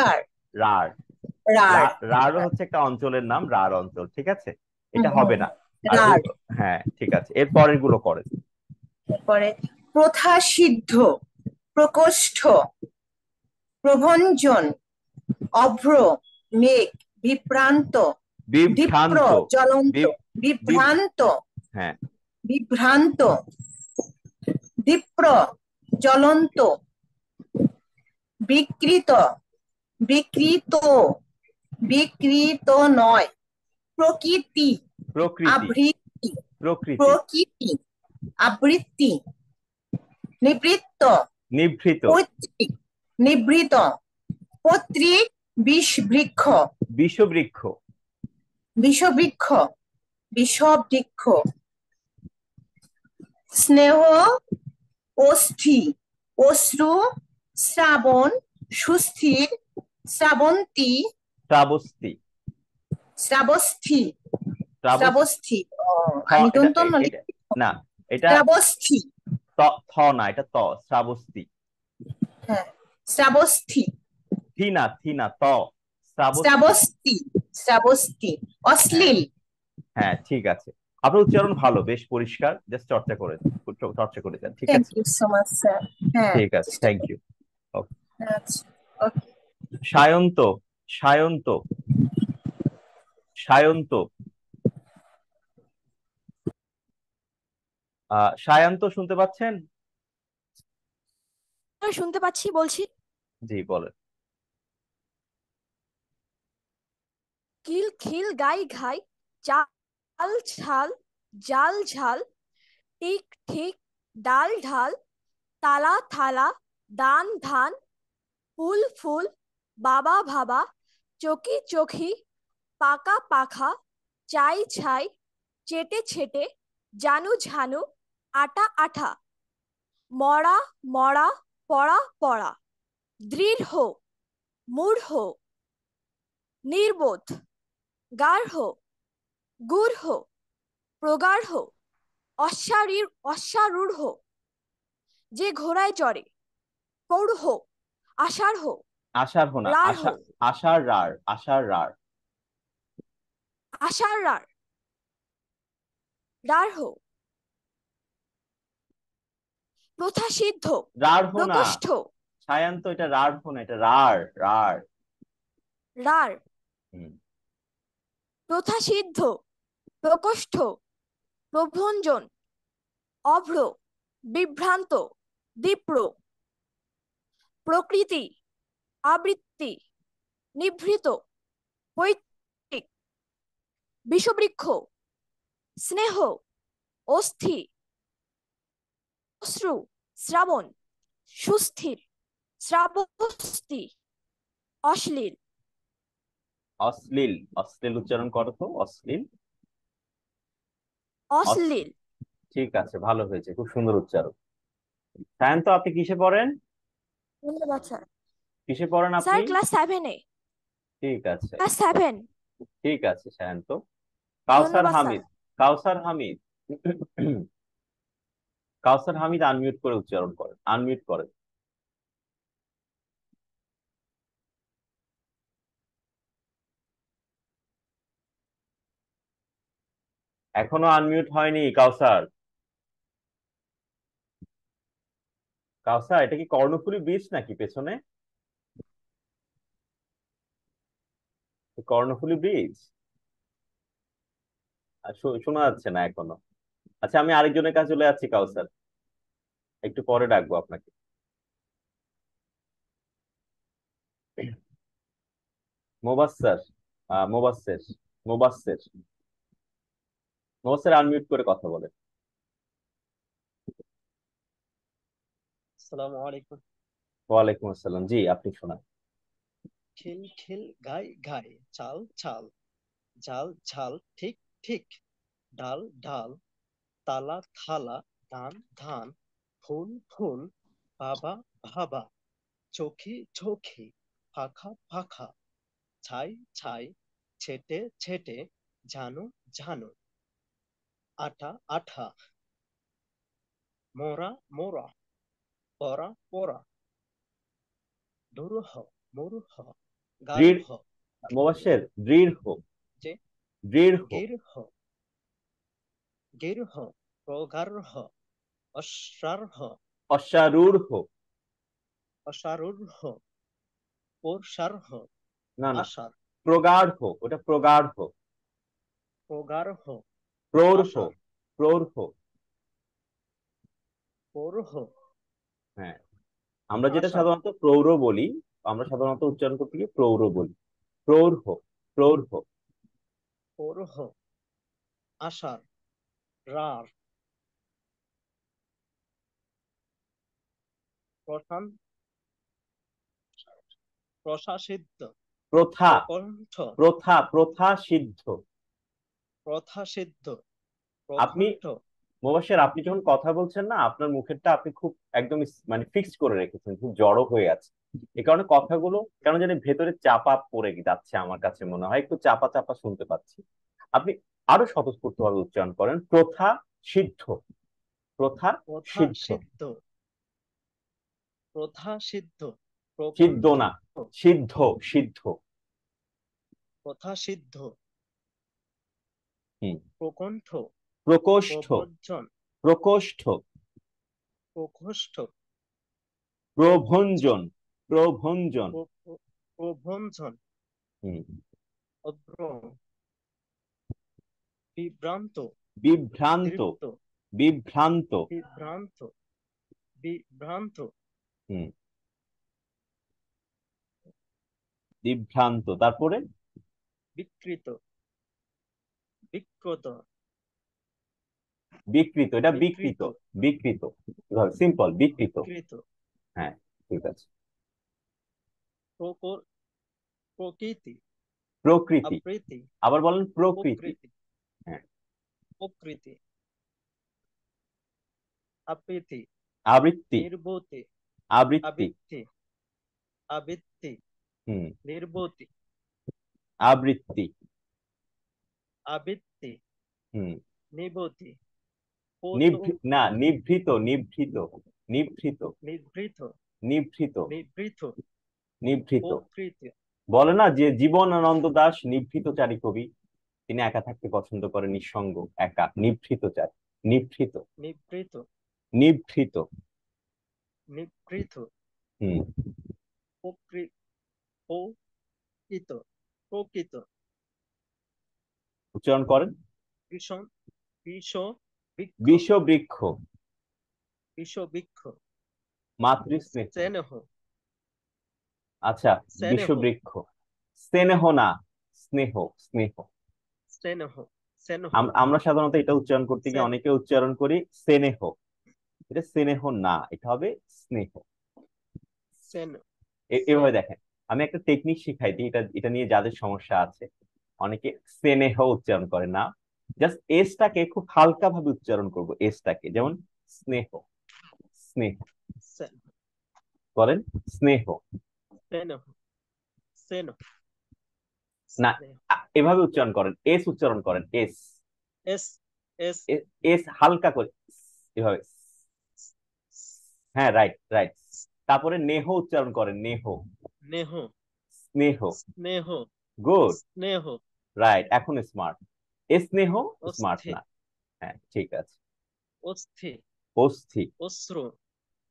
রাঢ় হচ্ছে একটা অঞ্চলের নাম রাঢ় অঞ্চল ঠিক আছে এটা হবে না হ্যাঁ ঠিক আছে এর পরের গুলো করেন পরে প্রথা সিদ্ধ প্রকোষ্ঠ প্রভঞ্জন অভ্র মেঘ বিভ্রান্ত জ্বলন্ত বিভ্রান্ত হ্যাঁ বিভ্রান্ত দীপ্র জ্বলন্ত বিকৃত বিকৃত বিকৃত নয় প্রকৃতি আবৃত্তি প্রকৃতি আবৃত্তি নিবৃত্ত নিভৃত পৈতৃক নিভৃত পৈতৃক বিষবৃক্ষ বিষবৃক্ষ বিষবৃক্ষ বিষবৃক্ষ স্নেহ অস্থি অশ্রু শ্রাবণ সুস্থির শ্রাবন্তী শ্রাবস্তি শ্রাবস্থি শ্রাবস শ্রাবস্থি থ আমি এটা দন্তন্য এটা না এটা শ্রাবস্থি থ না এটা শ্রাবস্তি হ্যাঁ শ্রাবস্থি থি না শ্রাবস্তি শ্রাবস্তি শ্রাবস্তি হ্যাঁ অশ্লীল হ্যাঁ ঠিক আছে, আপনার উচ্চারণ ভালো, বেশ পরিষ্কার, জাস্ট চর্চা করে যান, ঠিক থ্যাংক আছে? ইউ সো মাচ স্যার হ্যাঁ ঠিক আছে, চেষ্টা থ্যাংক করব ইউ। আচ্ছা ওকে সায়ন্ত সায়ন্ত সায়ন্ত সায়ন্ত শুনতে পাচ্ছেন? শুনতে পাচ্ছি, বলছি। জি বলেন। কিল খিল গাই ঘাই চাল ছাল জাল ঝাল টিক ঠিক ডাল ঢাল তালা থালা দান ধান ফুল ফুল বাবা ভাবা চকি চোখি পাকা পাখা চাই ছাই চেটে ছেটে জানু ঝানু আটা আঠা মরা মরা পড়া পড়া দৃঢ় মূঢ় নির্বোধ গার্হ গূঢ় প্রগাঢ় অশ্বারূঢ় যে ঘোড়ায় চড়ে পৌঢ় আষাঢ় আষাঢ় না রাঢ় আষাঢ় রাঢ় আষাঢ় রাঢ় প্রথাসিদ্ধ রাঢ় না প্রকোষ্ঠ সায়ন্ত, এটা রাঢ় না, এটা রাঢ় রাঢ়। রাঢ় হুম। প্রথাসিদ্ধ প্রকোষ্ঠ প্রভঞ্জন অভ্র বিভ্রান্ত দীপ্র প্রকৃতি আবৃত্তি নিভৃত পৈতৃক বিষবৃক্ষ স্নেহ অস্থি অশ্রু শ্রাবণ সুস্থির শ্রাবস্তি অশ্লীল অশ্লীল অশ্লীল উচ্চারণ করো তো, অশ্লীল। অশ্লীল ঠিক আছে, ভালো হয়েছে, খুব সুন্দর উচ্চারণ। সায়ন্ত আপনি কিসে পড়েন? ধন্যবাদ স্যার। কিসে পড়েন স্যার আপনি? ক্লাস 7-এ। ঠিক আছে, ক্লাস 7। ঠিক আছে সায়ন্ত। কাউসার ধন্যবাদ স্যার। হামিদ, কাউসার হামিদ কাউসার হামিদ আনমিউট করে উচ্চারণ করেন, আনমিউট করেন। এখনো আনমিউট হয়নি কাউসার। কাউসার, এটা কি কর্ণফুলী ব্রিজ নাকি পেছনে? কর্ণফুলী ব্রিজ শোনা যাচ্ছে না এখনো। আচ্ছা, আমি আরেকজনের কাছে চলে যাচ্ছি কাউসার, একটু পরে ডাকবো আপনাকে। মোবাস্সার মোবাস্সের মোবাস্সের মোবাস্সের আনমিউট করে কথা বলেন। আসসালামু আলাইকুম। ওয়ালাইকুম আসসালাম, জি আপনি শোনান। খিল খিল গাই গাই চাল চাল জাল ঝাল ঠিক ঠিক ডাল ডাল তালা থালা ধান ধান ফুল ফুল বাবা ভাবা চোখি চোখি ফাঁকা ফাঁকা ছাই ছাই ছেটে ছেটে জানু জানু আঠা আঠা মোরা মোরা পরা পরা দুরূহ মুরূহ দৃঢ়, গার্হ মোবাশ্বের দৃঢ়, যে দৃঢ়, গীর্হ গীর্হ প্রগার্হ অশ্রার্হ অশ্বারূঢ়, অশ্বারূঢ় পৌষার্হ না না আষাঢ় প্রগাঢ়, ওটা প্রগাঢ়, প্রগার্হ প্রৌঢ়, আষাঢ় প্রৌঢ়। পৌরহ হ্যাঁ, আমরা যেটা আষাঢ় সাধারণত প্রৌঢ় বলি, আমরা সাধারণত উচ্চারণ করতে গিয়ে প্রৌঢ় বলি। প্রৌঢ়, প্রৌঢ়। পৌরহ আষাঢ় রার প্রশান প্রশাসিদ্ধ প্রথা প্রকণ্ঠ প্রথা প্রথা সিদ্ধ। প্রথাসিদ্ধ আপনি প্রকণ্ঠ মুবাশশির, আপনি যখন কথা বলছেন না, আপনার মুখেরটা আপনি খুব একদম মানে ফিক্সড করে রেখেছেন, খুব জড়ো হয়ে আছে। এই কারণে কথাগুলো কেন জানি ভেতরে চাপা পড়ে যাচ্ছে, আমার কাছে মনে হয় একটু চাপা চাপা শুনতে পাচ্ছি। আপনি আরো স্বতঃস্ফূর্ত ভাবে উচ্চারণ করেন, প্রথা সিদ্ধ। প্রথা সিদ্ধ, প্রথাসিদ্ধ প্রথাসিদ্ধ সিদ্ধ প্রকণ্ঠ না, সিদ্ধ সিদ্ধ। প্রথাসিদ্ধ হুম। প্রকণ্ঠ প্রকোষ্ঠ প্রভঞ্জন প্রকোষ্ঠ প্রকোষ্ঠ প্রভঞ্জন প্রভঞ্জন। প্রভঞ্জন হুম। অভ্র বিভ্রান্ত বিভ্রান্ত দৃপ্ত বিভ্রান্ত। বিভ্রান্ত বিভ্রান্ত হুম। বিভ্রান্ত, তারপরে বিকৃত বিকৃত বিকৃত, এটা বিকৃত বিকৃত বিকৃত, সিম্পল বিকৃত। বিকৃত হ্যাঁ, ঠিক আছে। প্রকৃতি প্রকৃতি, আবৃত্তি আবার বলেন প্রকৃতি। প্রকৃতি হ্যাঁ। প্রকৃতি আবৃত্তি আবৃত্তি নির্বৃত্তি আবৃত্তি। আবৃত্তি আবৃত্তি হুম। নির্বৃত্তি আবৃত্তি। আবৃত্তি হুম। নিবৃত্তি না, নিভৃত নিভৃত নিভৃত নিভৃত নিভৃত নিভৃত নিভৃত। প্রকৃতি বলে না যে জীবনানন্দ দাশ নিভৃতচারী কবি, তিনি একা থাকতে পছন্দ করেন, নিঃসঙ্গ একা, নিভৃতচারী। নিভৃত নিভৃত নিভৃত। নিভৃত হুম। প্রকৃত প্রকৃত উচ্চারণ করেন। ভীষণ বিষ বিষবৃক্ষ বিষবৃক্ষ মাতৃস্নেহ। স্নেহ আচ্ছা, স্নেহ বিষবৃক্ষ। স্নেহ না, স্নেহ স্নেহ। স্নেহ স্নেহ আমরা সাধারণত এটা উচ্চারণ করতে গিয়ে অনেকে উচ্চারণ করি স্নেহ। এটা স্নেহ না, এটা হবে স্নেহ। স্নেহ এভাবে দেখেন, আমি একটা টেকনিক শিখাই দিই, এটা নিয়ে যাদের সমস্যা আছে। অনেকে স্নেহ উচ্চারণ করে না, জাস্ট এসটাকে খুব হালকা ভাবে উচ্চারণ করব, এসটাকে, যেমন স্নেহ স্নেহ বলেন, স্নেহ। স্নেহ স্নেহ না, এভাবে উচ্চারণ করেন, এস উচ্চারণ করেন, এস এস এস এস হালকা করে, এভাবে। হ্যাঁ, রাইট রাইট। তারপরে নেহ উচ্চারণ করেন, নেহ নেহ স্নেহ। স্নেহ গুড, স্নেহ রাইট, এখন স্মার্ট। স্নেহ স্মার্ট অস্থি না। হ্যাঁ, ঠিক আছে। অস্থি অস্থি। অশ্রু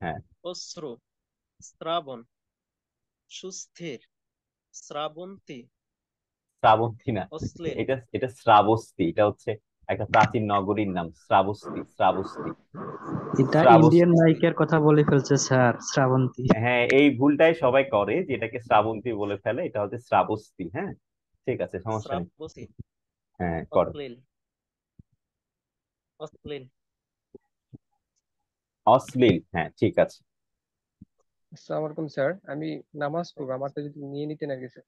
হ্যাঁ। অশ্রু শ্রাবণ সুস্থির শ্রাবন্তী শ্রাবন্তী না, অশ্লীল এটা শ্রাবস্তী। এটা হচ্ছে একটা প্রাচীন নগরীর নাম, শ্রাবস্তী শ্রাবস্তী এটা ইন্ডিয়ান শ্রাবস্তী। নায়িকার কথা বলে ফেলছে স্যার, শ্রাবন্তী। হ্যাঁ, এই ভুলটাই সবাই করে, যেটাকে শ্রাবন্তী বলে ফেলে, এটা হচ্ছে শ্রাবস্তী। হ্যাঁ, ঠিক আছে, সমস্যা নেই। শ্রাবন্তী হ্যাঁ, করো। অশ্লীল অশ্লীল অশ্লীল, হ্যাঁ, ঠিক আছে। আসসালামু আলাইকুম স্যার, আমি নামাজ পড়বো, আমারটা যদি নিয়ে নিতেন আগে স্যার।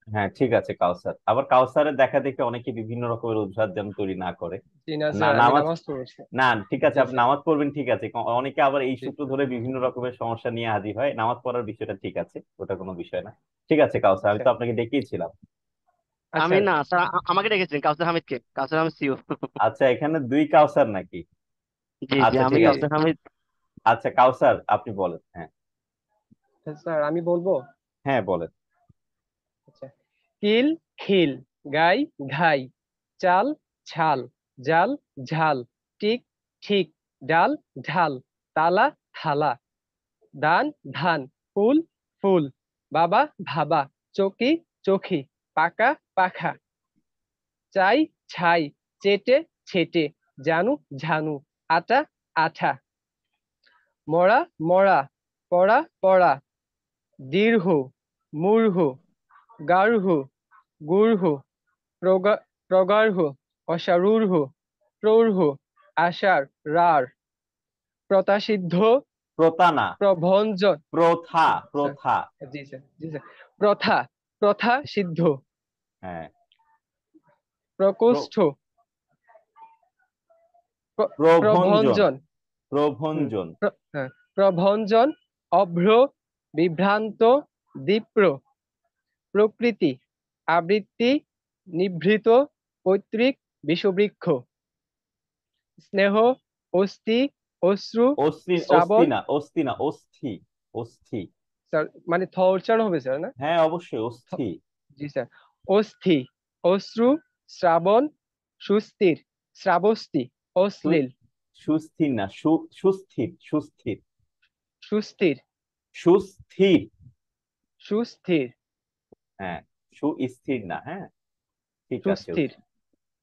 হ্যাঁ, ঠিক আছে কাউসার। আবার কাউসারের দেখা দেখে অনেকে বিভিন্ন রকমের উদ্ধার যেন তৈরি না করে। জি না না, স্যার, আমি নামাজ, নামাজ পড়বো স্যার। না ঠিক আছে, জি আপনি স্যার। নামাজ পড়বেন, ঠিক আছে। অনেকে আবার এই জি সূত্র স্যার। ধরে বিভিন্ন রকমের সমস্যা নিয়ে হাজির হয়, নামাজ পড়ার বিষয়টা ঠিক আছে, ওটা কোনো বিষয় না। ঠিক আছে কাউসার, আমি তো স্যার আপনাকে ডেকেইছিলাম। আচ্ছা আমি না স্যার, আমাকে ডেকেছেন কাউসার হামিদকে। কাউসার হামিদ সিও। আচ্ছা, এখানে দুই কাউসার নাকি? জি জি, আচ্ছা, আমি ঠিক আছে। কাউসার হামিদ। আচ্ছা কাউসার, আপনি বলেন। হ্যাঁ স্যার আমি বলবো। হ্যাঁ, বলেন। আচ্ছা, কিল খিল গাই ঘাই চাল ছাল জাল ঝাল টিক ঠিক ডাল ঢাল তালা থালা দান ধান ফুল ফুল বাবা ভাবা চকি চোখি পাকা পাখা চাই ছাই চেটে ছেটে জানু ঝানু আটা আঠা মরা মরা পড়া পড়া দীর্ঘ মূর্ঘ গার্হ গূর্হ প্রগার্হ অসারূঢ় প্রৌঢ় আষাঢ় রার প্রতাসিদ্ধ প্রতানা, প্রভঞ্জন প্রথা, স্যার প্রথা। জি স্যার জি স্যার প্রথা প্রথা সিদ্ধ হ্যাঁ। প্রকোষ্ঠ প্রভঞ্জন, প্রভঞ্জন প্রভঞ্জন। হ্যাঁ প্রভঞ্জন অভ্র বিভ্রান্ত দীপ্র প্রকৃতি আবৃত্তি নিভৃত পৈতৃক বিষবৃক্ষ স্নেহ অস্থি অশ্রু অস্থি, শ্রাবণ অস্থি না, অস্থি, অস্থি। স্যার মানে থ উচ্চারণ হবে স্যার না হ্যাঁ অবশ্যই অস্থি। জি স্যার অস্থি অশ্রু শ্রাবণ সুস্থির শ্রাবস্তি অশ্লীল সুস্থির না, সুস্থির, সুস্থির, সুস্থির সুস্থির। সুস্থির হ্যাঁ, সুস্থির না। হ্যাঁ, ঠিক আছে, সুস্থির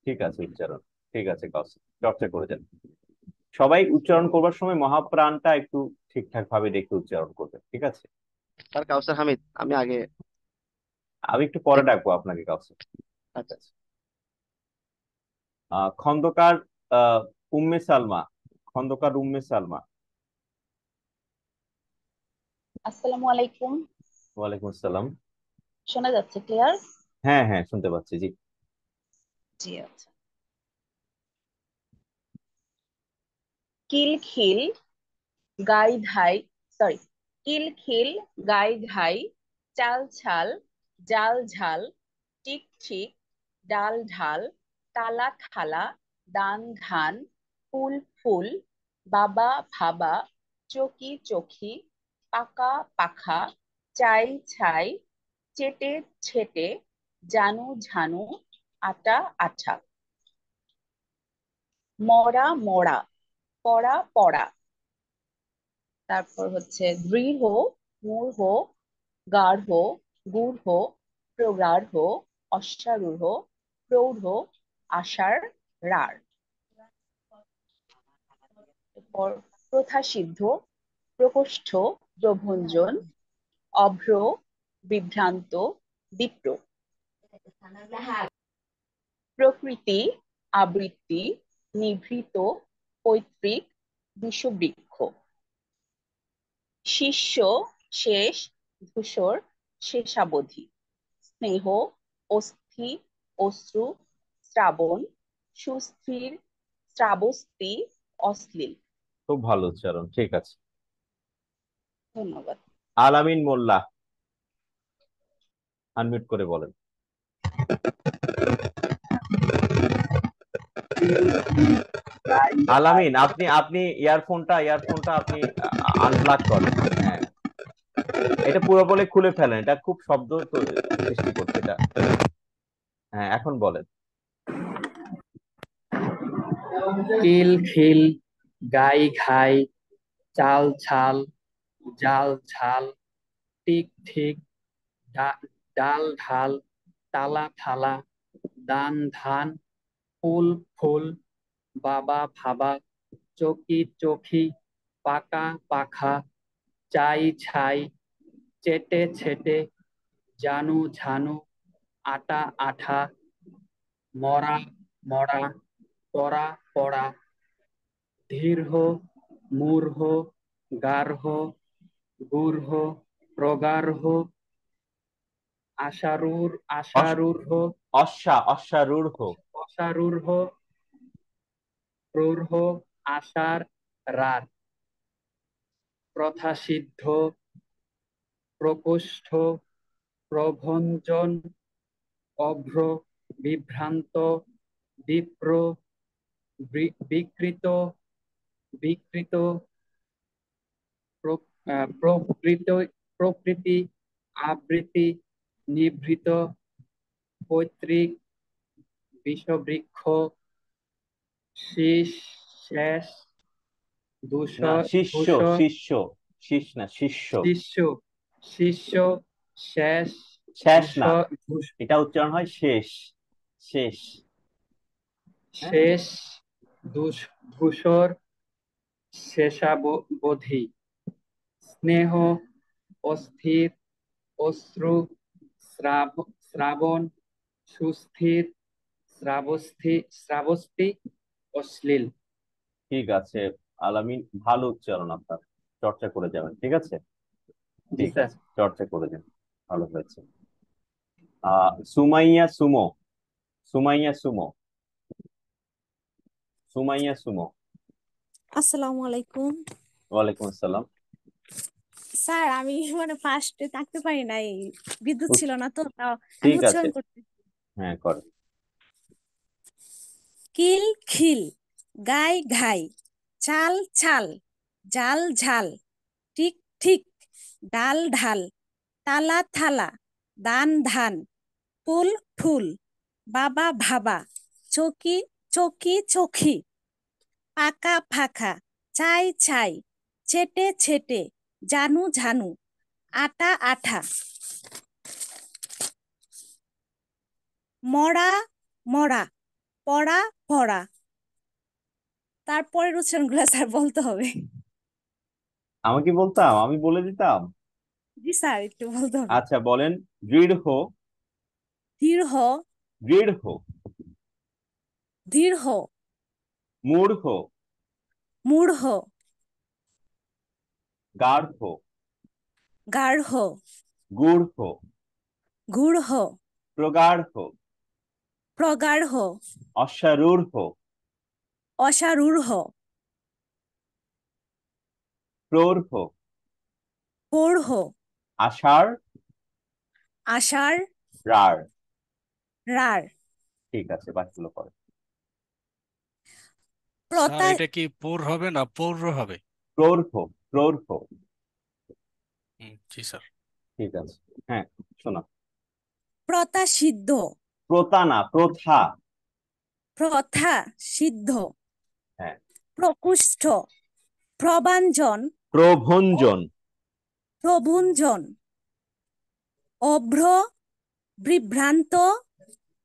ঠিক আছে উচ্চারণ। ঠিক আছে কাউসার, চর্চা করে যান। সবাই উচ্চারণ করবার সময় মহাপ্রাণটা একটু ঠিকঠাক ভাবে দেখে উচ্চারণ করবে, ঠিক আছে? স্যার কাউসার হামিদ, আমি আগে আমি একটু পরে ডাকবো আপনাকে কাউসার। আচ্ছা খন্দকার উম্মে সালমা, খন্দকার উম্মে সালমা। আসসালামু আলাইকুম। ওয়ালাইকুম আসসালাম। শোনা যাচ্ছে ক্লিয়ার? হ্যাঁ হ্যাঁ শুনতে পাচ্ছি, জি। জি আচ্ছা। কিলখিল গাই ধাই সরি কিলখিল গাই ঘাই চাল ছাল জাল ঝাল টিক ঠিক ডাল ঢাল তালা থালা দান ধান ফুল ফুল বাবা ভাবা চকি চকি পাকা পাখা চাই ছাই চেটে ছেটে জানু ঝানু আটা আঠা মরা মরা পড়া পড়া তারপর হচ্ছে দৃঢ় মূঢ় গাঢ় গূঢ় প্রগাঢ় অশ্বারূঢ় প্রৌঢ় আষাঢ় রাঢ়। এরপর প্রথাসিদ্ধ প্রকোষ্ঠ প্রভঞ্জন অভ্র বিভ্রান্ত বিপ্র প্রকৃতি আবৃত্তি নিভৃত পৈতৃক বিষবৃক্ষ শিষ্য শেষ ধূসর শেষাবধি স্নেহ অস্থি অশ্রু শ্রাবণ সুস্থির শ্রাবস্তি অশ্লীল। খুব ভালো উচ্চারণ, ঠিক আছে। ধন্যবাদ। আলামিন মোল্লা, আনমিউট করে বলেন। আলামিন, আপনি আপনি ইয়ারফোনটা আপনি আনপ্লাগ করেন। হ্যাঁ, এটা পুরোপুরি খুলে ফেলেন, এটা খুব শব্দ সৃষ্টি করছে এটা। হ্যাঁ, এখন বলেন। কিল খিল গাই ঘাই চাল ছাল জাল ঝাল টিক ঠিক ডাল ঢাল তালা থালা দান ধান ফুল ফুল বাবা ভাবা চকি চোখি পাকা পাখা চাই ছাই চেটে ছেটে জানু ঝানু আটা আঠা মরা মরা পড়া পড়া দীর্ঘ মূর্হ গার্হ গূর্হ প্রগার্হ আশারূঢ় অশ্বারূঢ় অশারূঢ় প্রূঢ় আষাঢ় রাঢ় প্রথাসিদ্ধ প্রকোষ্ঠ প্রভঞ্জন অভ্র বিভ্রান্ত বিপ্র বিকৃত বিকৃত প্রকৃতি আবৃত্তি নিভৃত পৈতৃক বিষবৃক্ষ শীষ শেষ ধূসর শিষ্য, শিষ্য, শীষ না, শিষ্য, শিষ্য শিষ্য শেষ শেষ না, এটা উচ্চারণ হয় শেষ, শেষ, শেষ ধূসর শেষাবধি স্নেহ অস্থির অশ্রু শ্রাবণ সুস্থির শ্রাবস্তি অশ্লীল। ঠিক আছে আলামিন, ভালো উচ্চারণ আপনার, চর্চা করে যাবেন, ঠিক আছে? জি ঠিক স্যার। আছে, চর্চা করে যান, ভালো হয়েছে। Sumaiya Sumo, Sumaiya Sumo, Sumaiya Sumo. আসসালামু আলাইকুম ওয়ালাইকুম আসসালাম। স্যার। আমি ফার্স্টে থাকতে পারি নাই, বিদ্যুৎ ছিল না তো, তাও আমি ঠিক আছে, উচ্চারণ করতে। হ্যাঁ কর। কিল খিল, গাই ঘাই, চাল ছাল, জাল ঝাল, ঠিক ঠিক, ডাল ঢাল, তালা থালা, দান ধান, ফুল ফুল, বাবা ভাবা, চকি চকি চোখি, পাকা ফাঁকা, চাই ছাই, ছেটে ছেটে, জানু ঝানু, আটা আঠা, মরা মরা, পড়া পড়া। তারপরের উচ্চারণগুলো স্যার বলতে হবে। আমাকে বলতাম, আমি বলে দিতাম। জি স্যার, একটু বলতে হবে। আচ্ছা বলেন, দৃঢ়, দীর্ঘ, দৃঢ়, দীর্ঘ, মূঢ়, মূঢ়, গার্হ, গার্হ, গূঢ়, গূঢ়, প্রগাঢ়, প্রগাঢ়, অশ্বারূঢ়, অশ্বারূঢ়, প্রৌঢ়, পৌঢ়, আষাঢ়, আষাঢ়, রাঢ়। রাঢ়। ঠিক আছে, বাকিগুলো করে। স্যার প্রতা এটা কি পুর হবে না পৌর হবে? প্রৌঢ়, প্রৌঢ়। জি স্যার। ঠিক আছে, হ্যাঁ শোনা। প্রতাসিদ্ধ, প্রতা না, প্রথা। প্রথা সিদ্ধ, হ্যাঁ। প্রকুষ্ঠ, প্রবাঞ্জন, প্রভঞ্জন, প্রভুঞ্জন, অভ্র, বিভ্রান্ত,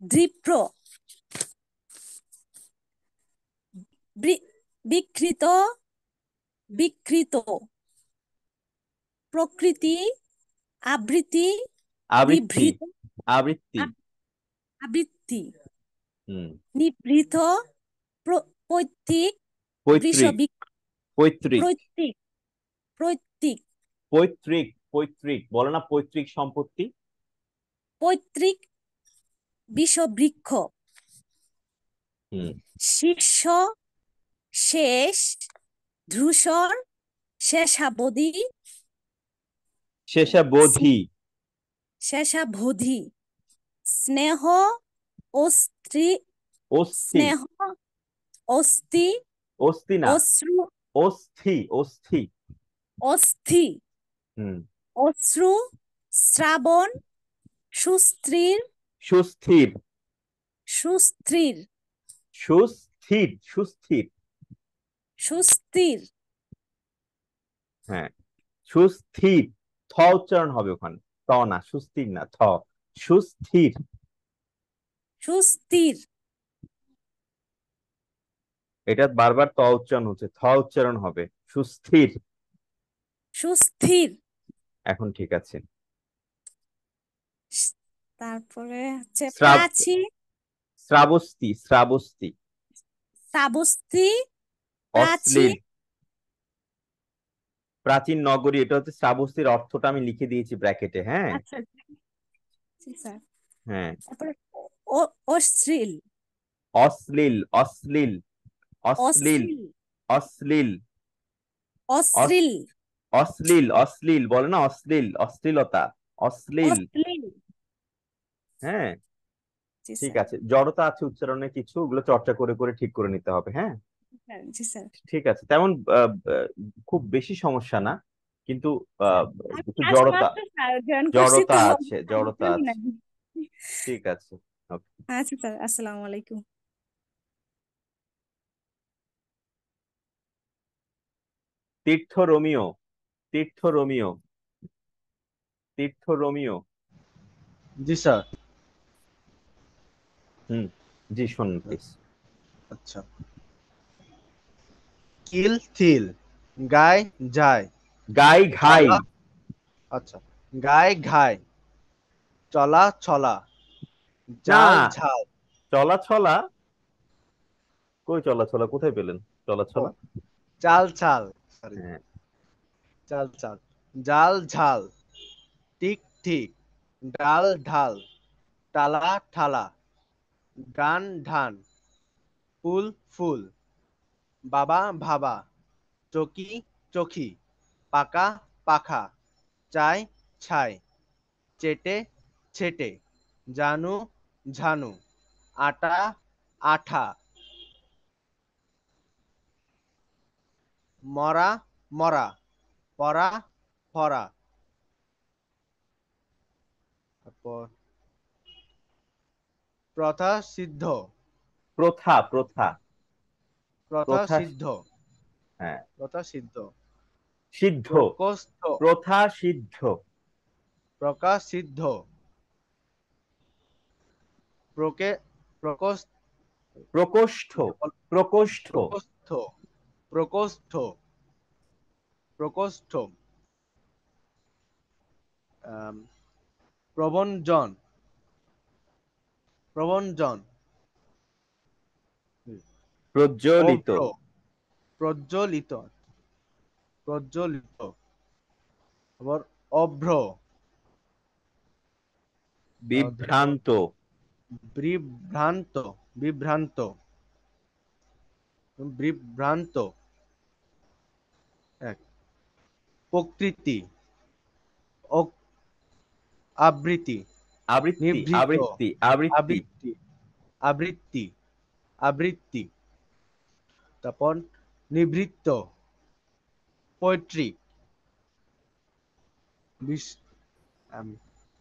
দৃপ্র, বিকৃত, বিকৃত, প্রকৃতি, আবৃত্তি, আবৃত্তি, নিভৃত, আবৃত্তি। আবৃত্তি, হুম। নিভৃত, পৈতৃক, পৈতৃক, পৈতৃক, পৈতৃক, পৈতৃক, পৈতৃক, পৈতৃক বলে না, পৈতৃক সম্পত্তি। পৈতৃক, বিষবৃক্ষ, হুম। শীর্ষ, শেষ, ধূসর, শেষাবধি, শেষাবধি, শেষাবধি, স্নেহ, অস্ত্রী, অস্থি, স্নেহ, অস্থি, অস্থি না, অশ্রু, অস্থি, অস্থি। অস্থি, হুম। অশ্রু, শ্রাবণ, সুস্থির, সুস্থির, সুস্থির, সুস্থির, সুস্থির। সুস্থির, হ্যাঁ, সুস্থির। থ উচ্চারণ হবে ওখানে, ত না, সুস্থির না, থ। সুস্থির। সুস্থির, এটা বারবার ত উচ্চারণ হচ্ছে, থ উচ্চারণ হবে, সুস্থির। সুস্থির। এখন ঠিক আছে। তারপরে হচ্ছে শ্রাব, প্রাচী, শ্রাবস্তি, শ্রাবস্তি। শ্রাবস্তি, প্রাচী, অশ্লীল, প্রাচীন নগরী। এটা হচ্ছে শ্রাবস্তির অর্থটা আমি লিখে দিয়েছি ব্র্যাকেটে, হ্যাঁ। আচ্ছা জি স্যার। হ্যাঁ। তারপরে অশ্লীল, অশ্লীল, অশ্লীল, অশ্লীল, অশ্লীল, অশ্লীল, অশ্লীল, অশ্লীল, অশ্লীল বলে না, অশ্লীল, অশ্লীলতা, অশ্লীল। অশ্লীল। হ্যাঁ, জি ঠিক স্যার। আছে। জড়তা আছে উচ্চারণে কিছু, ওগুলো চর্চা করে করে ঠিক করে নিতে হবে, হ্যাঁ। জি স্যার। ঠিক আছে, তেমন খুব বেশি সমস্যা না, কিন্তু একটু আজ জড়তা, মাত্র স্যার জয়েন করছি জড়তা তো, আছে, জড়তা জানি আছে। না। ঠিক আছে, ওকে। আচ্ছা স্যার, আসসালামু আলাইকুম। তীর্থ রোমিও, তীর্থ রোমিও, তীর্থ রোমিও। জি স্যার। হুম, জি শুনুন প্লিজ। আচ্ছা। কিল থিল, গায় যায়, গাই ঘাই, চলা, আচ্ছা, গায় ঘায়, চলা ছলা, না, জাল ঝাল, চলা ছলা, কই চলা ছলা কোথায় পেলেন? চলা ছলা, চাল ছাল, সরি। হ্যাঁ, চাল চাল, জাল ঝাল, টিক ঠিক, ডাল ঢাল, টালা ঠালা, গান ঢান, ফুল ফুল, বাবা ভাবা, চকি চকি, পাকা পাখা, চাই ছাই, চেটে ছেটে, জানু ঝানু, আটা আঠা, মরা মরা, পরা ফরা, তারপর প্রথা সিদ্ধ, প্রথা প্রথা প্রথা প্রথা সিদ্ধ, হ্যাঁ প্রথা সিদ্ধ, সিদ্ধ, প্রকোষ্ঠ, প্রথা সিদ্ধ, প্রকাশ সিদ্ধ, প্রকে প্রকোষ্ঠ, প্রকোষ্ঠ, প্রকোষ্ঠ, প্রকোষ্ঠ, প্রকোষ্ঠ, প্রকোষ্ঠ, প্রবঞ্জন, প্রবঞ্জন, প্রজ্বলিত, অভ্র, প্রজ্বলিত, প্রজ্বলিত, আবার অভ্র, বিভ্রান্ত, বিভ্রান্ত, বিভ্রান্ত, বিভ্রান্ত, এক, প্রকৃতি, আবৃত্তি, আবৃত্তি, নিভৃত, আবৃত্তি, আবৃত্তি, আবৃত্তি, আবৃত্তি, আবৃত্তি, তারপর নিভৃত, পৈতৃক,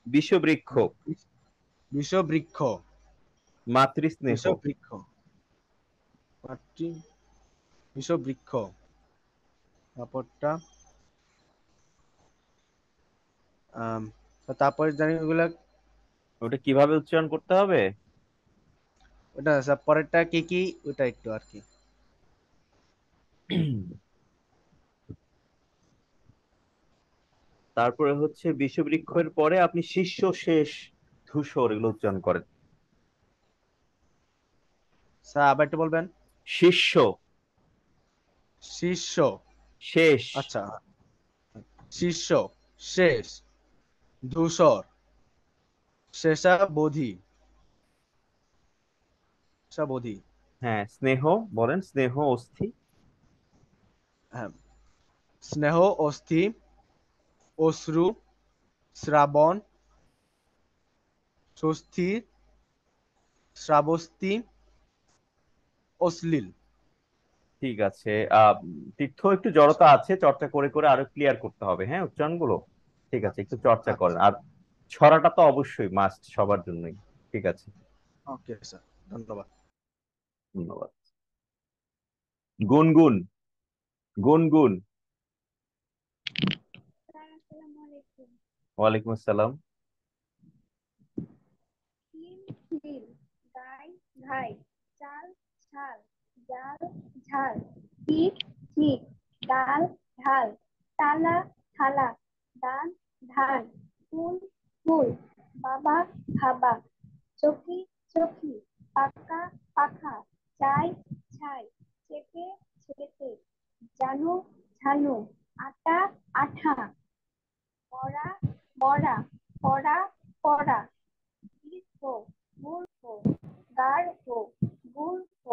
বিষবৃক্ষ, বিষবৃক্ষ, মাতৃস্নেহ, বিষবৃক্ষ, বিষবৃক্ষ, তারপরটা তারপরে জানি ওগুলা, ওটা কিভাবে উচ্চারণ করতে হবে? ওটা পরেরটা কি কি ওটা একটু আর কি। তারপরে হচ্ছে বিষবৃক্ষের পরে আপনি শিষ্য, শেষ, ধূসর এগুলো উচ্চারণ করেন। স্যার আবার একটু বলবেন। শিষ্য, শিষ্য, শেষ, আচ্ছা, শিষ্য, শেষ, ধূসর, শেষাবধি, শেষাবধি, হ্যাঁ স্নেহ বলেন, স্নেহ অস্থি, হ্যাঁ, স্নেহ অস্থি, অশ্রু, শ্রাবণ, স্বস্তির, শ্রাবস্তি, অশ্লীল। ঠিক আছে। তীর্থ একটু জড়তা আছে, চর্চা করে করে আরো ক্লিয়ার করতে হবে, হ্যাঁ উচ্চারণগুলো। ঠিক আছে, একটু চর্চা করেন। আর ছড়াটা তো অবশ্যই মাস্ট সবার জন্যই। ঠিক আছে, ওকে স্যার, ধন্যবাদ। ধন্যবাদ। গুনগুন, গুনগুন, ওয়ালাইকুম আসসালাম। গাই ঘাই, চাল ছাল, জাল ঝাল, ঠিক ঠিক, ডাল ঢাল, তালা থালা, দান ধান, ফুল ফুল, বাবা ভাবা, চকি চকি, পাকা পাখা, চাই ছাই, চেটে ছেটে, জানু ঝানু, আটা আঠা, মরা মরা, পড়া পড়া, দীর্ঘ মূর্খ, গার্হ গূর্খ,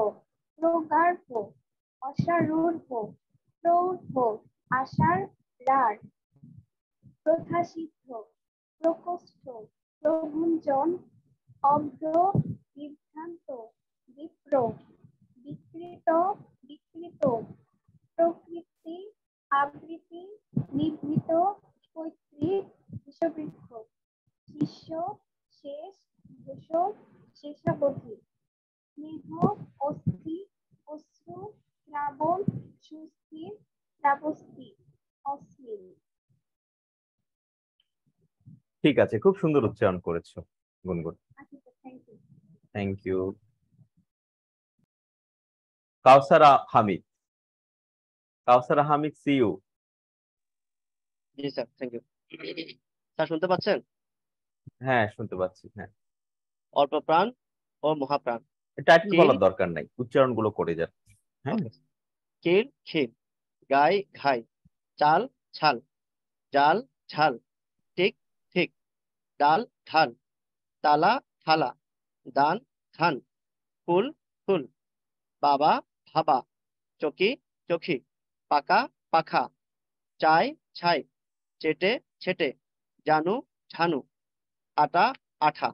প্রগার্হ, অশ্বারূঢ়, প্রৌঢ়, আষাঢ় রাঢ়, প্রথাসিদ্ধ, প্রকোষ্ঠ, প্রভঞ্জন, অভ্র, বিভ্রান্ত, বিপ্র, বিকৃত বিকৃত, প্রকৃতি, আবৃত্তি, নিভৃত, পৈতৃক, বিষবৃক্ষ, শিষ্য, শেষ, ধূসর, শেষাবধি, স্নেহ, অস্থি, অশ্রু, শ্রাবণ, সুস্থির, শ্রাবস্তি, অশ্লীল। ঠিক আছে, খুব সুন্দর উচ্চারণ করেছো গুনগুন, আচ্ছা, thank you. Thank you. Kausara Hamid, Kausara Hamid, see you. জি স্যার, থ্যাংক ইউ। স্যার শুনতে পাচ্ছেন? হ্যাঁ শুনতে পাচ্ছি, হ্যাঁ। অল্প প্রাণ ও মহাপ্রাণ, টাইটেল কিল বলার দরকার নাই, উচ্চারণগুলো করে যান। হ্যাঁ, কিল ক্ষীর, গাই ঘাই, চাল ছাল, জাল ঝাল, ঠিক ঠিক, ডাল ঢাল, তালা থালা, দান ধান, ফুল ফুল, বাবা ভাবা, চকি চোখি, পাকা পাখা, চাই ছাই, চেটে ছেটে, জানু ঝানু, আটা আঠা,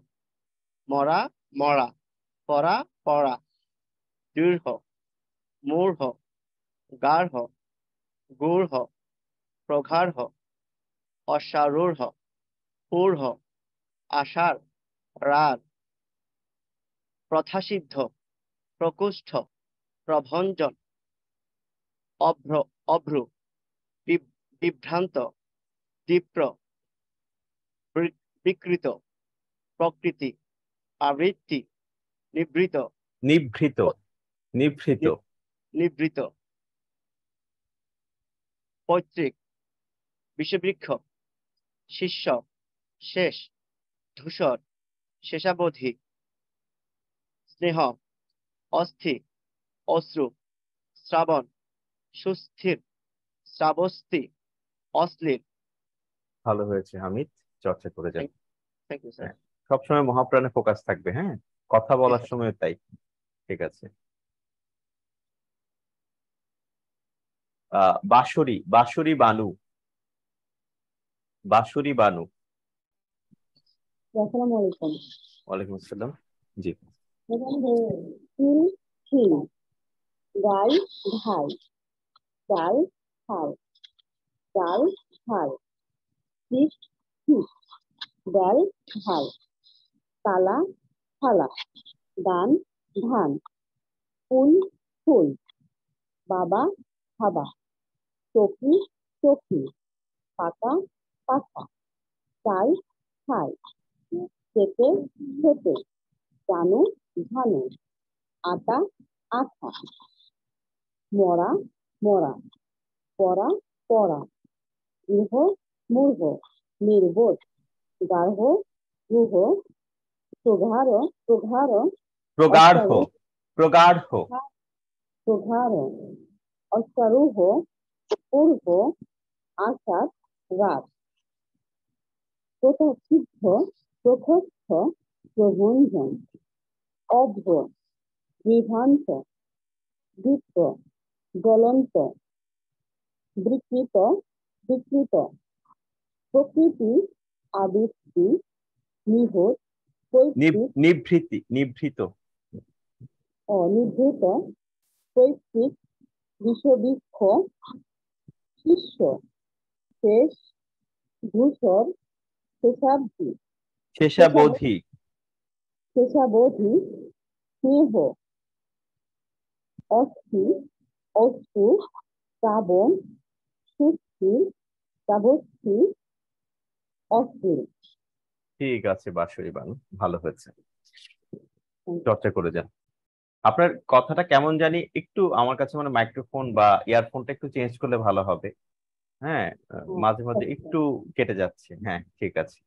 মরা মরা, পড়া পড়া, দীর্ঘ, মূর্ধ, গার্হ, গূঢ়, প্রগাঢ়, অশ্বারূঢ়, পূর্হ, আষাঢ়, রার, প্রথাসিদ্ধ, প্রকোষ্ঠ, প্রভঞ্জন, অভ্র অভ্রু, বিভ্রান্ত, দীপ্র, বিকৃত, প্রকৃতি, আবৃত্তি, নিবৃত, নিভৃত নিভৃত নিবৃত, পৈতৃক, বিষবৃক্ষ, শিষ্য, শেষ, ধূসর, শেষাবধি, স্নেহ, অস্থি, অশ্রু, শ্রাবণ, সুস্থির, শ্রাবস্তি, অশ্লীল। ভালো হয়েছে হামিদ, চর্চা করে যান। Thank you sir. সবসময় মহাপ্রাণে ফোকাস থাকবে, হ্যাঁ, কথা বলার সময় তাই। ঠিক আছে। বাঁশরি বাঁশরি বানু, বাঁশরি বানু। আসসালামু আলাইকুম। ওয়ালাইকুম আসসালাম। জি। তিল ছিল, গাই ঢাল, চাল ছাল, চাল ছাল, শীষ শীষ, ডাল ঢাল, তালা থালা, দান ধান, ফুল ফুল, বাবা খাবা, চকি চকি, পাতা পাতা, চাই ছাই, চেটে ছেটে, জানু ঝানু, আটা আঠা, মরা মরা, পড়া পড়া, গৃহ মূর্হ, নির্বোধ, গার্হ গুহ, প্রগাঢ় প্রগাঢ়, প্রগাঢ় প্রগাঢ়, প্রগাঢ়, অশ্বারূঢ়, পূর্ব, আষাঢ়, রাত, প্রথসিদ্ধ, প্রখস্থ, প্রভঞ্জন, অভ্র, বিভ্রান্ত, দীপ্ত, জ্বলন্ত, বিকৃত বিকৃত, প্রকৃতি, আবৃত্তি, নিভৃত, পৈতৃক, নিভৃতি নিভৃত, নিভৃত, পৈতৃক, বিষবৃক্ষ, শিষ্য, শেষ, ধূসর, শেষাবধি, শেষাবধি, শেষাবধি, স্নেহ, অস্থি, অশ্রু, শ্রাবণ, সুস্থির, শ্রাবস্তি, অস্থির। ঠিক আছে বাঁশরি বানু, ভালো হয়েছে, চর্চা করে যান। আপনার কথাটা কেমন জানি একটু আমার কাছে মানে মাইক্রোফোন বা ইয়ারফোনটা একটু চেঞ্জ করলে ভালো হবে। হ্যাঁ, মাঝে মাঝে একটু কেটে যাচ্ছে। হ্যাঁ ঠিক আছে।